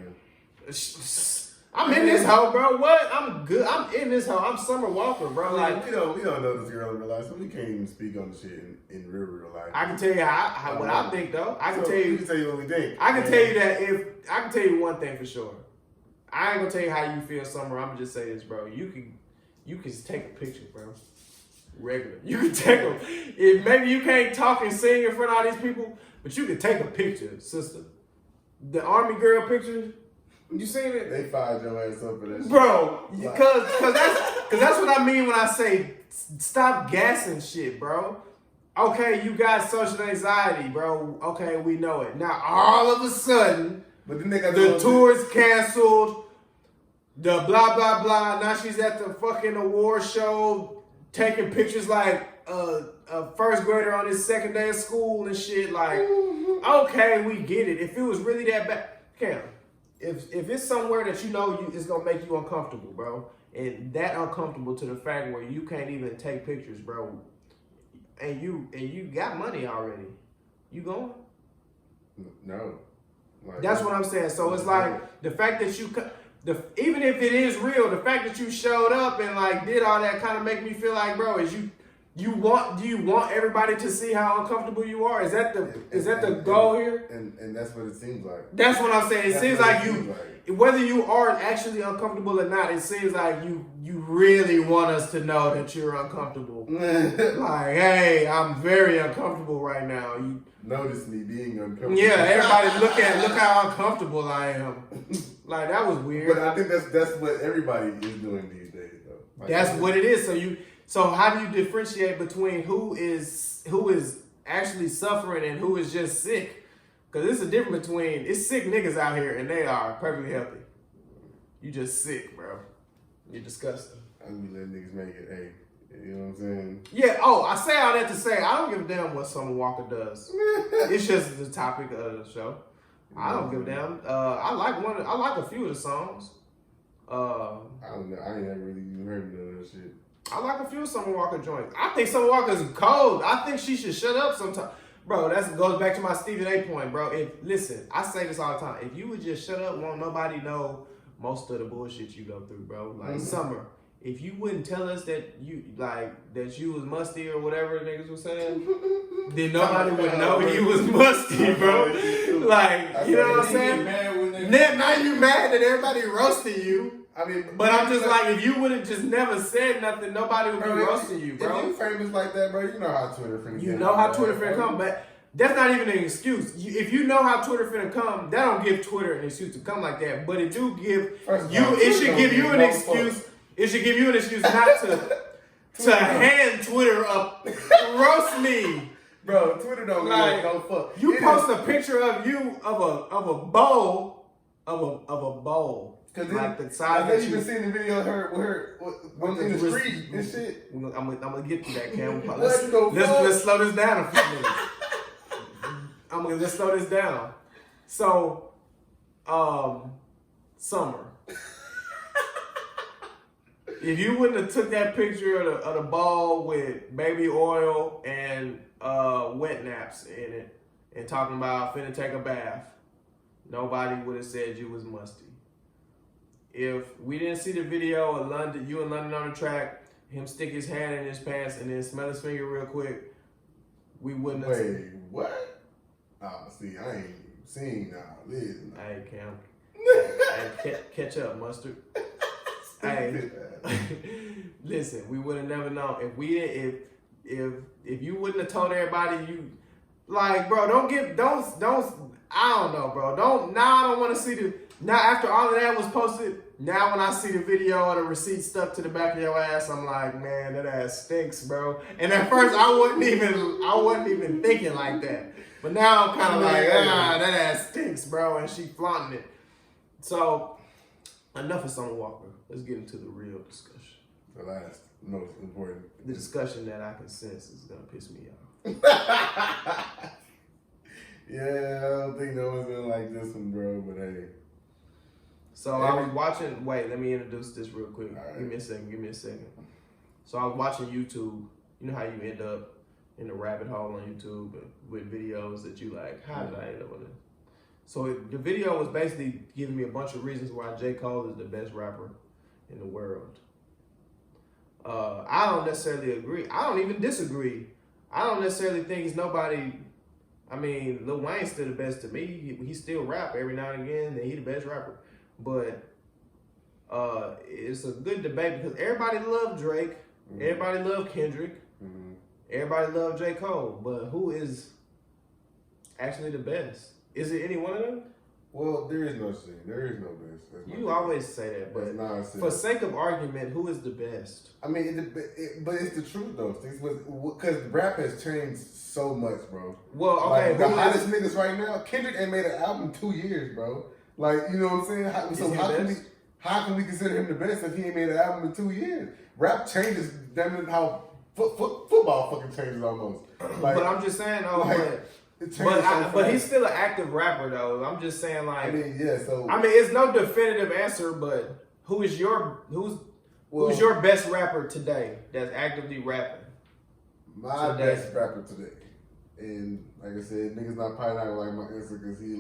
I'm in this hoe, bro. What? I'm good. I'm in this hoe. I'm Summer Walker, bro. Like we don't know this girl in real life, so we can't even speak on the shit in real life. I can tell you how what I think though. I can So, tell you. we can tell you what we think. I can tell you that if I can tell you one thing for sure. I ain't gonna tell you how you feel, Summer. I'm gonna just say this, bro. You can take a picture, bro. Regular. You can take them. If maybe you can't talk and sing in front of all these people, but you can take a picture, sister. The Army girl picture. You seen it? They fired your ass up for that shit. Bro, cause that's what I mean when I say stop gassing shit, bro. Okay, you got social anxiety, bro. Okay, we know it. Now all of a sudden, But then they got the tour is canceled. The blah blah blah. Now she's at the fucking award show taking pictures like a first grader on his second day of school and shit. Like, okay, we get it. If it was really that bad, Cam. If it's somewhere that you know it's gonna make you uncomfortable, bro, and that uncomfortable to the fact where you can't even take pictures, bro, and you got money already, you going? No. Like, That's what I'm saying. So it's like the fact that even if it is real, the fact that you showed up and like did all that kind of make me feel like, bro, do you want everybody to see how uncomfortable you are? Is that the goal here? And that's what it seems like. That's what I'm saying. It seems like seems whether you are actually uncomfortable or not, it seems like you really want us to know that you're uncomfortable. Like, hey, I'm very uncomfortable right now. Notice me being uncomfortable. Yeah, everybody look how uncomfortable I am. Like, that was weird. But I think that's what everybody is doing these days, though. Like, That's what it is. So how do you differentiate between who is actually suffering and who is just sick? Because it's a difference between it's sick niggas out here and they are perfectly healthy. You just sick, bro. You're disgusting. I be letting niggas make it. Hey, you know what I'm saying? Yeah. Oh, I say all that to say I don't give a damn what Summer Walker does. It's just the topic of the show. I don't give a damn. I like a few of the songs. I don't know. I ain't never really even heard none of that shit. I like a few Summer Walker joints. I think Summer Walker's cold. I think she should shut up sometime. Bro, that goes back to my Stephen A point, bro. Listen, I say this all the time. If you would just shut up, won't nobody know most of the bullshit you go through, bro. Like Summer, if you wouldn't tell us that you was musty or whatever niggas was saying, then nobody would know you was musty, bro. Like, you know what I'm saying? Now you mad that everybody roasted you. I mean, But I'm just like, if you would have just never said nothing, nobody would be roasting you, If bro. you famous like that, bro, you know how Twitter finna You get know how out, Twitter bro. finna come, but that's not even an excuse. If you know how Twitter finna come, that don't give Twitter an excuse to come like that. But it do give First of you. all, It Twitter should don't give you give an no excuse. fuck. It should give you an excuse not to hand Twitter up, roast me. Bro, Twitter don't Like, give no fuck. You It post is- a picture of you of a bowl of a bowl. Cause Like then, the size I that think you been seeing the video of her in the street and shit. I'm gonna get to that, Cam. What Let's the fuck? let's slow this down a few minutes. Let's slow this down. So, Summer, if you wouldn't have took that picture of the ball with baby oil and wet naps in it and talking about finna take a bath, nobody would have said you was musty. If we didn't see the video of London, you and London on the track, him stick his hand in his pants and then smell his finger real quick, we wouldn't have Wait, what? Oh, see, I ain't seen this. Hey, Cam. Hey, catch up, mustard. Hey, listen, we would have never known if we didn't. If you wouldn't have told everybody, you like, bro, don't. I don't know, bro. I don't want to see the. Now after all of that was posted, now when I see the video of the receipt stuck to the back of your ass, I'm like, man, that ass stinks, bro. And at first I wasn't even thinking like that. But now I'm kind of like, that ass stinks, bro, and she flaunting it. So enough of Summer Walker. Let's get into the real discussion. The last most important. The discussion that I can sense is gonna piss me off. Yeah, I don't think no one's gonna like this one, bro. But hey. So I was watching. Wait, let me introduce this real quick. Right. Give me a second. So I was watching YouTube. You know how you end up in a rabbit hole on YouTube with videos that you like. How did I end up on this? So the video was basically giving me a bunch of reasons why J. Cole is the best rapper in the world. I don't necessarily agree. I don't even disagree. I don't necessarily think he's nobody. I mean, Lil Wayne's still the best to me. He still rap every now and again, and he the best rapper. But it's a good debate because everybody loved Drake. Mm-hmm. Everybody loved Kendrick. Mm-hmm. Everybody loved J. Cole. But who is actually the best? Is it any one of them? Well, there is no thing. There is no best. You always say that, but for sake of argument, who is the best? I mean, but it's the truth though. Because rap has changed so much, bro. Well, okay, like, the hottest niggas right now, Kendrick ain't made an album in 2 years, bro. Like, you know what I'm saying? How can we consider him the best if he ain't made an album in 2 years? Rap changes, damn it, how football fucking changes almost. Like, but I'm just saying, but he's still an active rapper though. I'm just saying, like, I mean, yeah. So I mean, it's no definitive answer, but who's your best rapper today that's actively rapping? My best rapper today, and like I said, niggas probably not like my answer because he a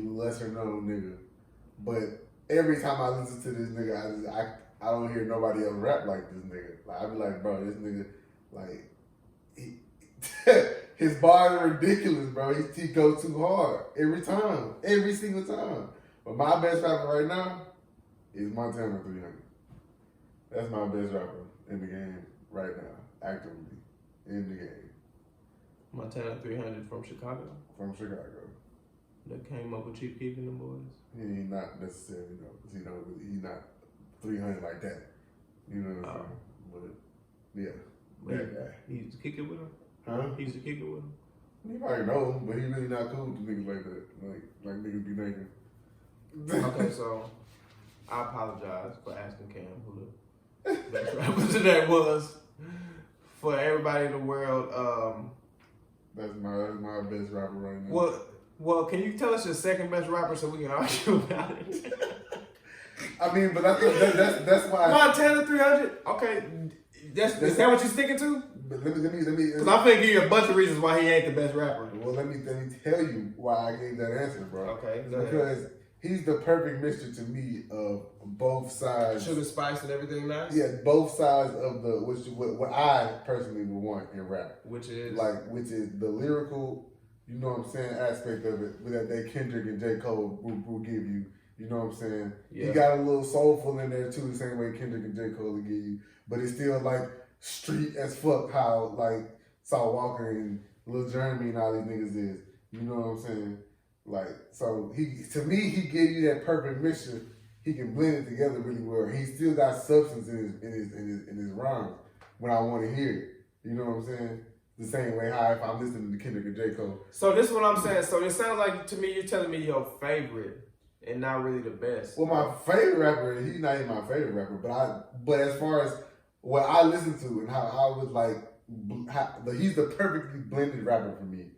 lesser known nigga. But every time I listen to this nigga, I don't hear nobody else rap like this nigga. Like I be like, bro, this nigga, like his bars are ridiculous, bro. He goes too hard every single time. But my best rapper right now is Montana 300. That's my best rapper in the game right now, actively in the game. Montana 300 from Chicago. From Chicago. That came up with Chief Keef and them boys. He not necessarily, because he's not 300 like that. You know what I'm saying? But yeah, that guy. He used to kick it with him. Huh? He used to kick it with him. He probably know him, but he really not cool to niggas like that. Like niggas be naked. Okay, so I apologize for asking Cam who the best rapper today was. For everybody in the world, that's my best rapper right now. Well, can you tell us your second best rapper so we can argue about it? I mean, but that's why Montana 300. Okay, is that what you're sticking to? But let me. Because I'm finna give you a bunch of reasons why he ain't the best rapper. Well, let me tell you why I gave that answer, bro. Okay, because he's the perfect mixture to me of both sides. Sugar, spice, and everything nice. Yeah, both sides of what I personally would want in rap, which is the lyrical, you know what I'm saying, aspect of it that Kendrick and J. Cole will give you. You know what I'm saying? Yeah. He got a little soulful in there too, the same way Kendrick and J. Cole will give you, but it's still like street as fuck how like Saul Walker and Lil Jeremy and all these niggas is. You know what I'm saying? Like, so he gave you that perfect mixture. He can blend it together really well. He still got substance in his rhymes when I want to hear it. You know what I'm saying? The same way how if I'm listening to Kendrick and J. Cole. So this is what I'm saying. So it sounds like to me you're telling me your favorite and not really the best. Well, my favorite rapper, he's not even my favorite rapper, but as far as what I listen to and how I would like, he's the perfectly blended rapper for me.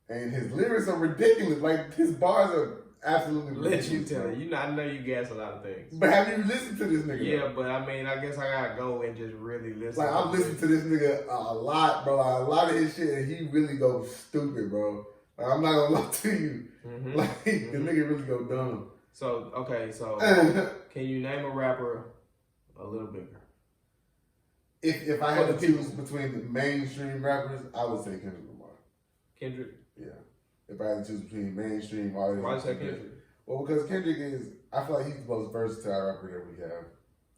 And his lyrics are ridiculous. Like, his bars are absolutely ridiculous. Let you tell you. I know you gas a lot of things. But have you listened to this nigga? Yeah, but I mean, I guess I gotta go and just really listen. Like, I've listened to this nigga a lot, bro. Like, a lot of his shit, and he really goes stupid, bro. Like, I'm not gonna lie to you. Mm-hmm. Like, the nigga really go dumb. So, okay, can you name a rapper a little bigger? If I had to choose between the mainstream rappers, I would say Kendrick Lamar. Kendrick? Yeah. If I had to choose between mainstream artists. Why say Kendrick? Well, because Kendrick is, I feel like he's the most versatile rapper that we have.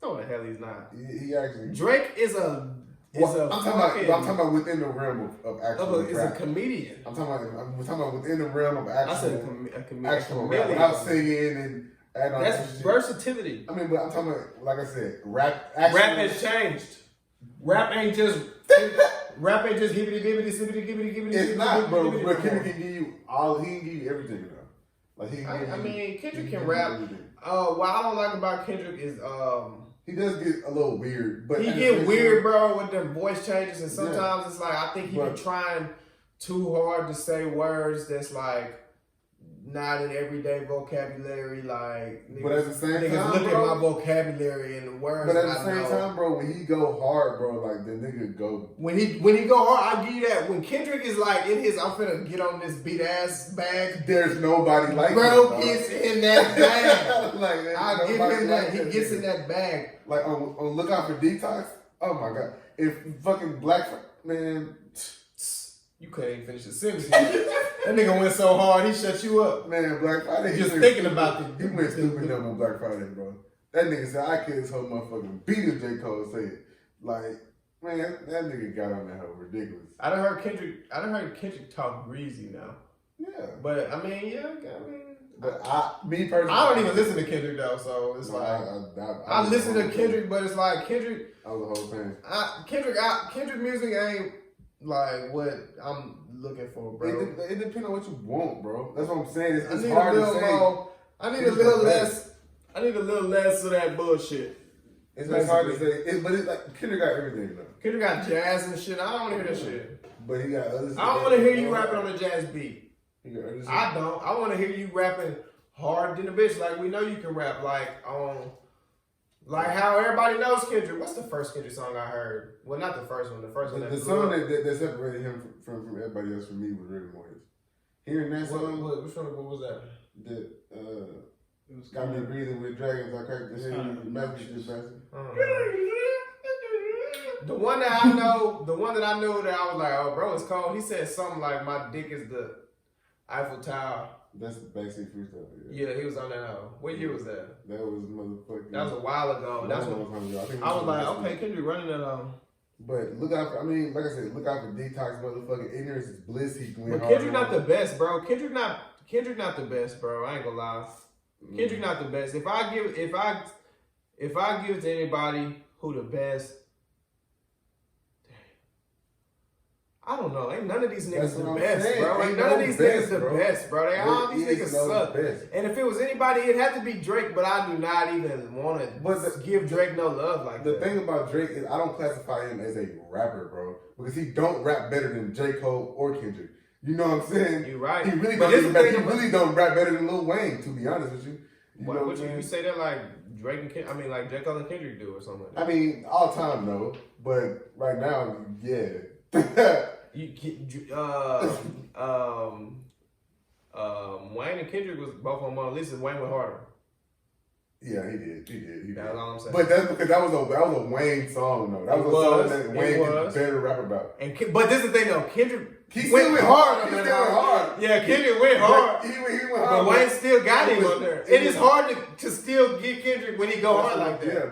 No, the hell he's not. He actually. Drake is a. I'm talking about within the realm of actual It's rap. a comedian. I'm talking about within the realm of actual. I said a comedian. Actual rap without singing and adding on That's extra shit. versatility. I mean, but I'm talking about, like I said, rap. Rap has changed. Rap ain't just hibbity gibbity sibbity gibbity gibbity. It's not, bro. gibbity, But Kendrick can give you all. He can give you everything, though. Like he. Can give I you, mean, Kendrick he can give rap. you everything. What I don't like about Kendrick is He does get a little weird, but he at the get same weird, time- bro, with them voice changes, and sometimes it's like I think he But- be trying too hard to say words that's like not in everyday vocabulary. Like, But at the same niggas time, look bro, at my vocabulary and the words. But at that the I same know. time, bro, when he go hard, bro, like the nigga go. When he go hard, I give you that. When Kendrick is like in his, I'm finna get on this beat ass bag. There's nobody like Bro him, gets in that bag. like, there's I give nobody him that. like He gets in nigga. that bag. Like on Look Out for Detox. Oh my god! If fucking Black man, You couldn't even finish the sentence. That nigga went so hard, he shut you up. man, Black Friday. Just he thinking went, about he went stupid dumb on Black Friday, bro. That nigga said I killed this whole motherfucking beat as J. Cole said. Like, man, that nigga got on that hoe ridiculous. I done heard Kendrick talk greasy now. Yeah, But I mean, but me personally, I don't even listen to Kendrick though, so it's No, like I I listen to Kendrick, but it's like Kendrick. I was the whole thing. Kendrick music ain't like what I'm looking for, bro. It depends on what you want, bro. That's what I'm saying. I It's need hard a to little say. more. I need a He's little the less. best. I need a little less of that bullshit. It's just hard to say. But it's like Kendrick got everything though. Kendrick got jazz and shit. I don't want to hear that shit. But he got other. I don't want to hear you rapping on a jazz beat. He got other shit. I don't. I want to hear you rapping hard than a bitch. Like we know you can rap. Like how everybody knows Kendrick. What's the first Kendrick song I heard? Well, not the first one. The first one. The that song blew up. that separated him from everybody else for me was River Morris. Hearing that song, Which one? What was that? that It was got me breathing with dragons. I cracked the head. kinda Magic bastard. The one that I know, that I was like, oh, bro, it's cold. He said something like, "My dick is the Eiffel Tower." That's the backseat freestyle. Yeah, he was on that album. What year was that? That was motherfucking. That was a while ago. That's when I was like, okay, Kendrick running that album. But look out for, I mean, like I said, look out for Detox, motherfucking ignorance is bliss. He went But hard Kendrick on. not the best, bro. Kendrick not the best, bro. I ain't gonna lie. Kendrick not the best. If I give it to anybody who the best, I don't know. Ain't none of these That's niggas the what I'm best, saying. bro. Ain't Ain't none of no these best, niggas the bro. best, bro. All these There niggas is no suck. best. And if it was anybody, it'd have to be Drake. But I do not even want But to give Drake no love like The that. thing about Drake is I don't classify him as a rapper, bro, because he don't rap better than J. Cole or Kendrick. You know what I'm saying? You right. He really But don't. this is the thing He about- really don't rap better than Lil Wayne, to be honest with you. You know What what you I'm saying? say that like Drake and I mean like J. Cole and Kendrick do or something like that. I mean, all time no, but right now, yeah. Wayne and Kendrick was both on Mona Lisa. Wayne went harder. Yeah, he did. That's all I'm saying. But that's because that was a Wayne song though. That was a song that Wayne could better rap about. But this is the thing though, Kendrick He still went hard. He on still that went hard. Yeah, Kendrick went hard. He went But hard. Wayne still got him was- on there. it It is was- hard to still get Kendrick when he go hard like that. Yeah,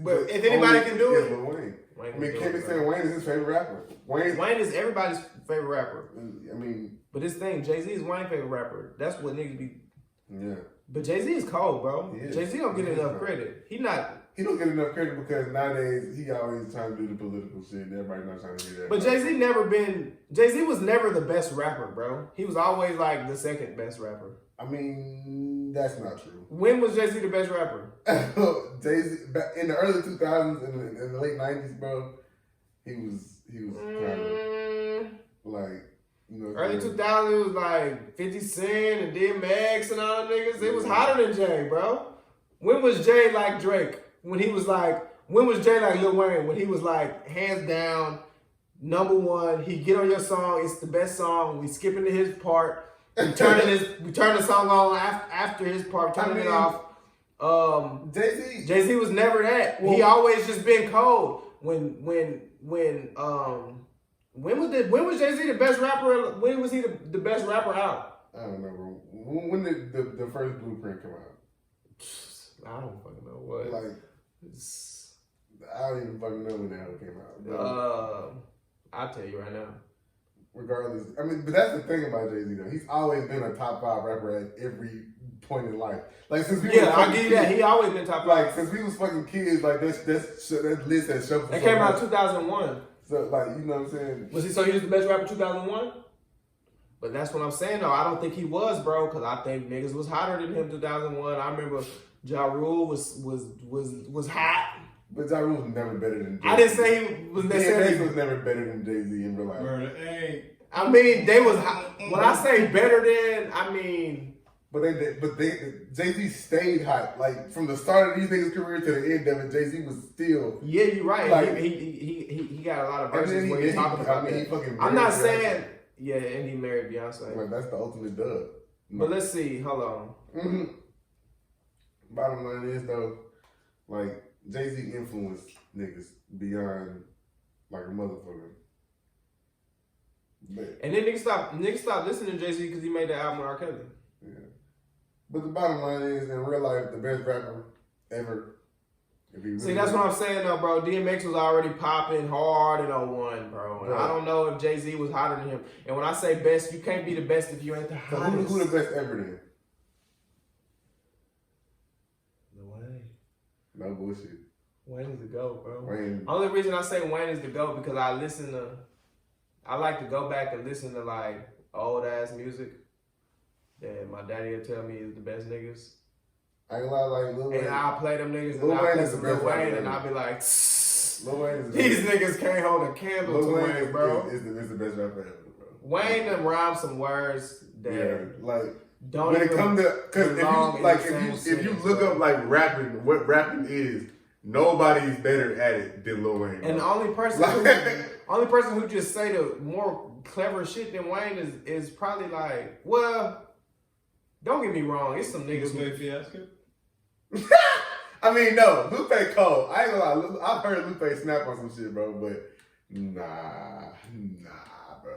But if anybody can do it, Lil Wayne. Wayne I mean, can do Kendrick it, said bro. Wayne is his favorite rapper. Wayne is everybody's favorite rapper. I mean, But this thing, Jay-Z is Wayne's favorite rapper. That's what niggas be. yeah. But Jay-Z is cold, bro. He is. Jay-Z don't get He is, enough bro. credit. He not. He don't get enough credit because nowadays he always trying to do the political shit. And everybody not trying to do that. But Jay-Z was never the best rapper, bro. He was always like the second best rapper. I mean, that's not true. When was Jay-Z the best rapper? Jay-Z back in the early 2000s and in the late 90s, bro. He was kind of like, you know, Early 2000s, it was like 50 Cent and DMX and all them niggas. It was hotter than Jay, bro. When was Jay like Drake? When was Jay like Lil Wayne? When he was like, hands down, number one, he get on your song, it's the best song, we skipping to his part, we turn the song on after his part, turning it off. Jay-Z was never that. He always just been cold. When was Jay-Z the best rapper? When was he the best rapper out? I don't know, bro. When did the first Blueprint come out? I don't fucking know what. Like, I don't even fucking know when the hell it came out. But I'll tell you right now. regardless, I mean, but that's the thing about Jay-Z though. He's always been a top 5 rapper at every point in life. Like since we I'll give you that. He always been top 5. Like since we was fucking kids, like that list that shuffled. That came out in 2001. So like, you know what I'm saying? So he was the best rapper in 2001? But that's what I'm saying though. I don't think he was, bro, because I think niggas was hotter than him in 2001. I remember Ja Rule was hot. But Ja Rule was never better than Jay-Z. I didn't say he was necessarily. DMX was never better than Jay-Z in real life. Murder, hey. I mean, they was hot. When I say better than, I mean. But Jay-Z stayed hot. Like from the start of these niggas' career to the end of it, Jay-Z was still. Yeah, you're right. Like, he got a lot of verses where he's talking about that. I'm not saying. Yeah, and he married Beyonce. Like, that's the ultimate dub. But let's see. Hold on. Mm-hmm. Bottom line is though, like Jay-Z influenced niggas beyond like a motherfucker. But, and then niggas stopped listening to Jay-Z because he made that album with R. Kelly. Yeah. But the bottom line is, in real life, the best rapper ever. See, that's what I'm saying though, bro. DMX was already popping hard in 01, bro. And I don't know if Jay-Z was hotter than him. And when I say best, you can't be the best if you ain't the hottest. Who the best ever then? Wayne. No bullshit. Wayne is the GOAT, bro. Wayne. Only reason I say Wayne is the GOAT because I like to go back and listen to like old ass music that my daddy will tell me is the best niggas. I ain't gonna lie, like Lil Wayne. And I'll play them niggas Lil and I'll Wayne play is some the Lil best Wayne rapper and ever. I'll be like, Lil Wayne is these niggas can't hold a candle Lil to Wayne Wayne, bro. is the best rapper ever, bro. Wayne done rhymed some words that Yeah, like don't when it even comes to because if you look up like rapping, what rapping is, nobody's better at it than Lil Wayne. And the only person who just say the more clever shit than Wayne is probably like, well, don't get me wrong, it's some niggas Lupe Fiasco? I mean, no, Lupe cold. I ain't gonna lie, I've heard Lupe snap on some shit, bro, but nah, bro,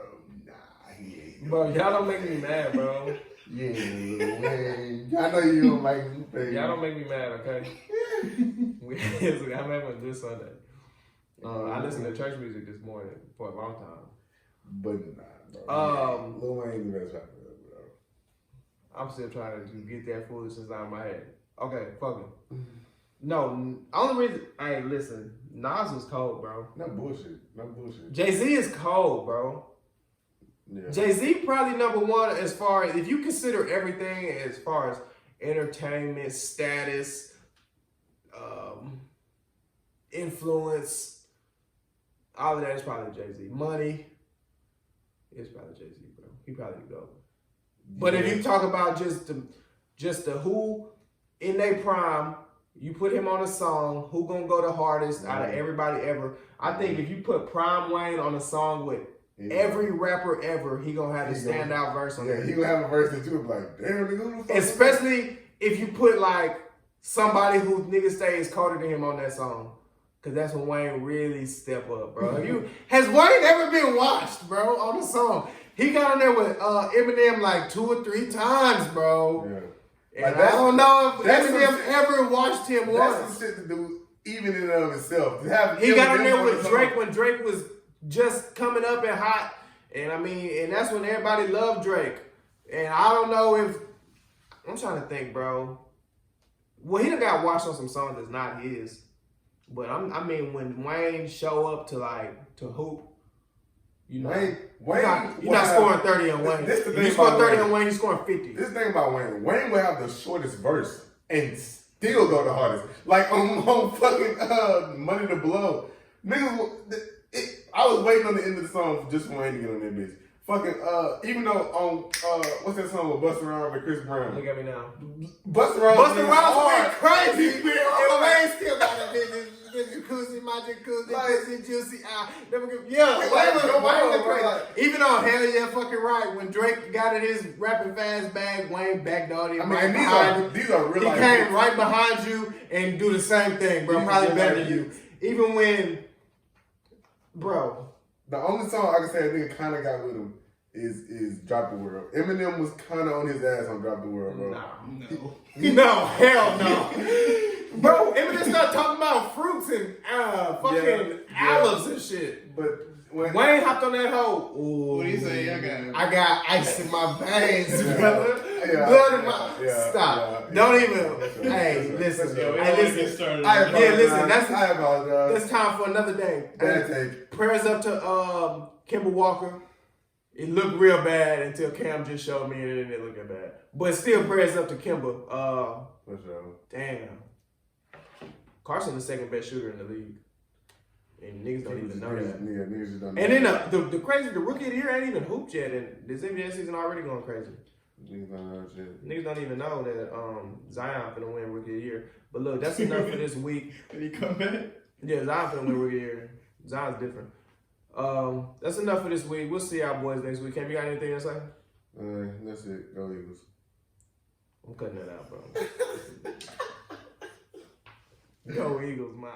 he ain't. Bro, y'all don't make me mad, bro. Yeah, man. I know you don't like Lupe. Y'all don't make me mad, okay? I'm having this Sunday. I listened to church music this morning for a long time. But nah, bro. Lil Wayne's the best rapper, bro. I'm still trying to get that foolishness out of my head. Okay, fuck it. No, only reason. Hey, listen, Nas was cold, bro. No bullshit. Jay-Z is cold, bro. Yeah. Jay-Z probably number one as far as, if you consider everything as far as entertainment, status, influence, all of that is probably Jay-Z. Money, it's probably Jay-Z, bro. He probably go. But if you talk about just the who in their prime, you put him on a song, who gonna go the hardest out of everybody ever? I think if you put Prime Wayne on a song with every rapper ever, he gonna have a standout verse on it. Yeah, he gonna have a verse that you would be like, damn, nigga, who the fuck? Especially if you put like somebody who niggas say is colder than him on that song. Cause that's when Wayne really step up, bro. Has Wayne ever been watched, bro, on the song? He got on there with Eminem like 2 or 3 times, bro. Yeah. And I don't know if Eminem ever watched him once. That's some shit to do even in and of itself. He got on there with Drake when Drake was just coming up and hot. And I mean, and that's when everybody loved Drake. And I don't know if, I'm trying to think, bro. Well, he done got watched on some songs that's not his. But I mean, when Wayne show up to hoop, you know, you're not scoring 30 on Wayne. If you score 30 on Wayne, you're scoring 50. This thing about Wayne will have the shortest verse and still go the hardest. Like on fucking Money to Blow. Niggas, I was waiting on the end of the song just for Wayne to get on that bitch. Fucking, even though on, what's that song with Busta Rhymes and Chris Brown? Look at me now. Busta Rhymes went crazy. And Wayne still got that bitch. Jacuzzi, my jacuzzi, like, juicy. Wayne went crazy. Even on Hell Yeah Fucking Right, when Drake got in his rapping fast bag, Wayne backdoored him. I mean, these are real life. He came right behind you and do the same thing, bro. Probably better than you. Even when, bro. The only song I can say a nigga kind of got with him is Drop the World. Eminem was kind of on his ass on Drop the World, bro. Nah. No. No, hell no. Bro, Eminem started talking about fruits and fucking olives and shit. But when Wayne hopped on that hoe. Ooh, What do you say? I got ice in my veins, brother. Yeah, Blood in my. yeah, Stop. yeah, Don't yeah. even. Hey, listen. Yo, we Hey, don't listen. get started. I on that. apologize. listen, that's- I apologize. It's time for another day. Bad take. Prayers up to Kimber Walker. It looked real bad until Cam just showed me and it didn't look that bad. But still prayers up to Kimber. For sure. Damn. Carson the second best shooter in the league. And niggas don't even know that. Yeah, niggas just don't know. And then the crazy, the rookie of the year ain't even hooped yet, and this NBA season already going crazy. Niggas don't know shit. Niggas don't even know that Zion finna win rookie of the year. But look, that's enough for this week. Did he come back? Yeah, Zion finna win rookie of the year. Zion's different. That's enough for this week. We'll see y'all boys next week. Cam, you got anything to say? That's it. Go Eagles. I'm cutting that out, bro. Go Eagles, my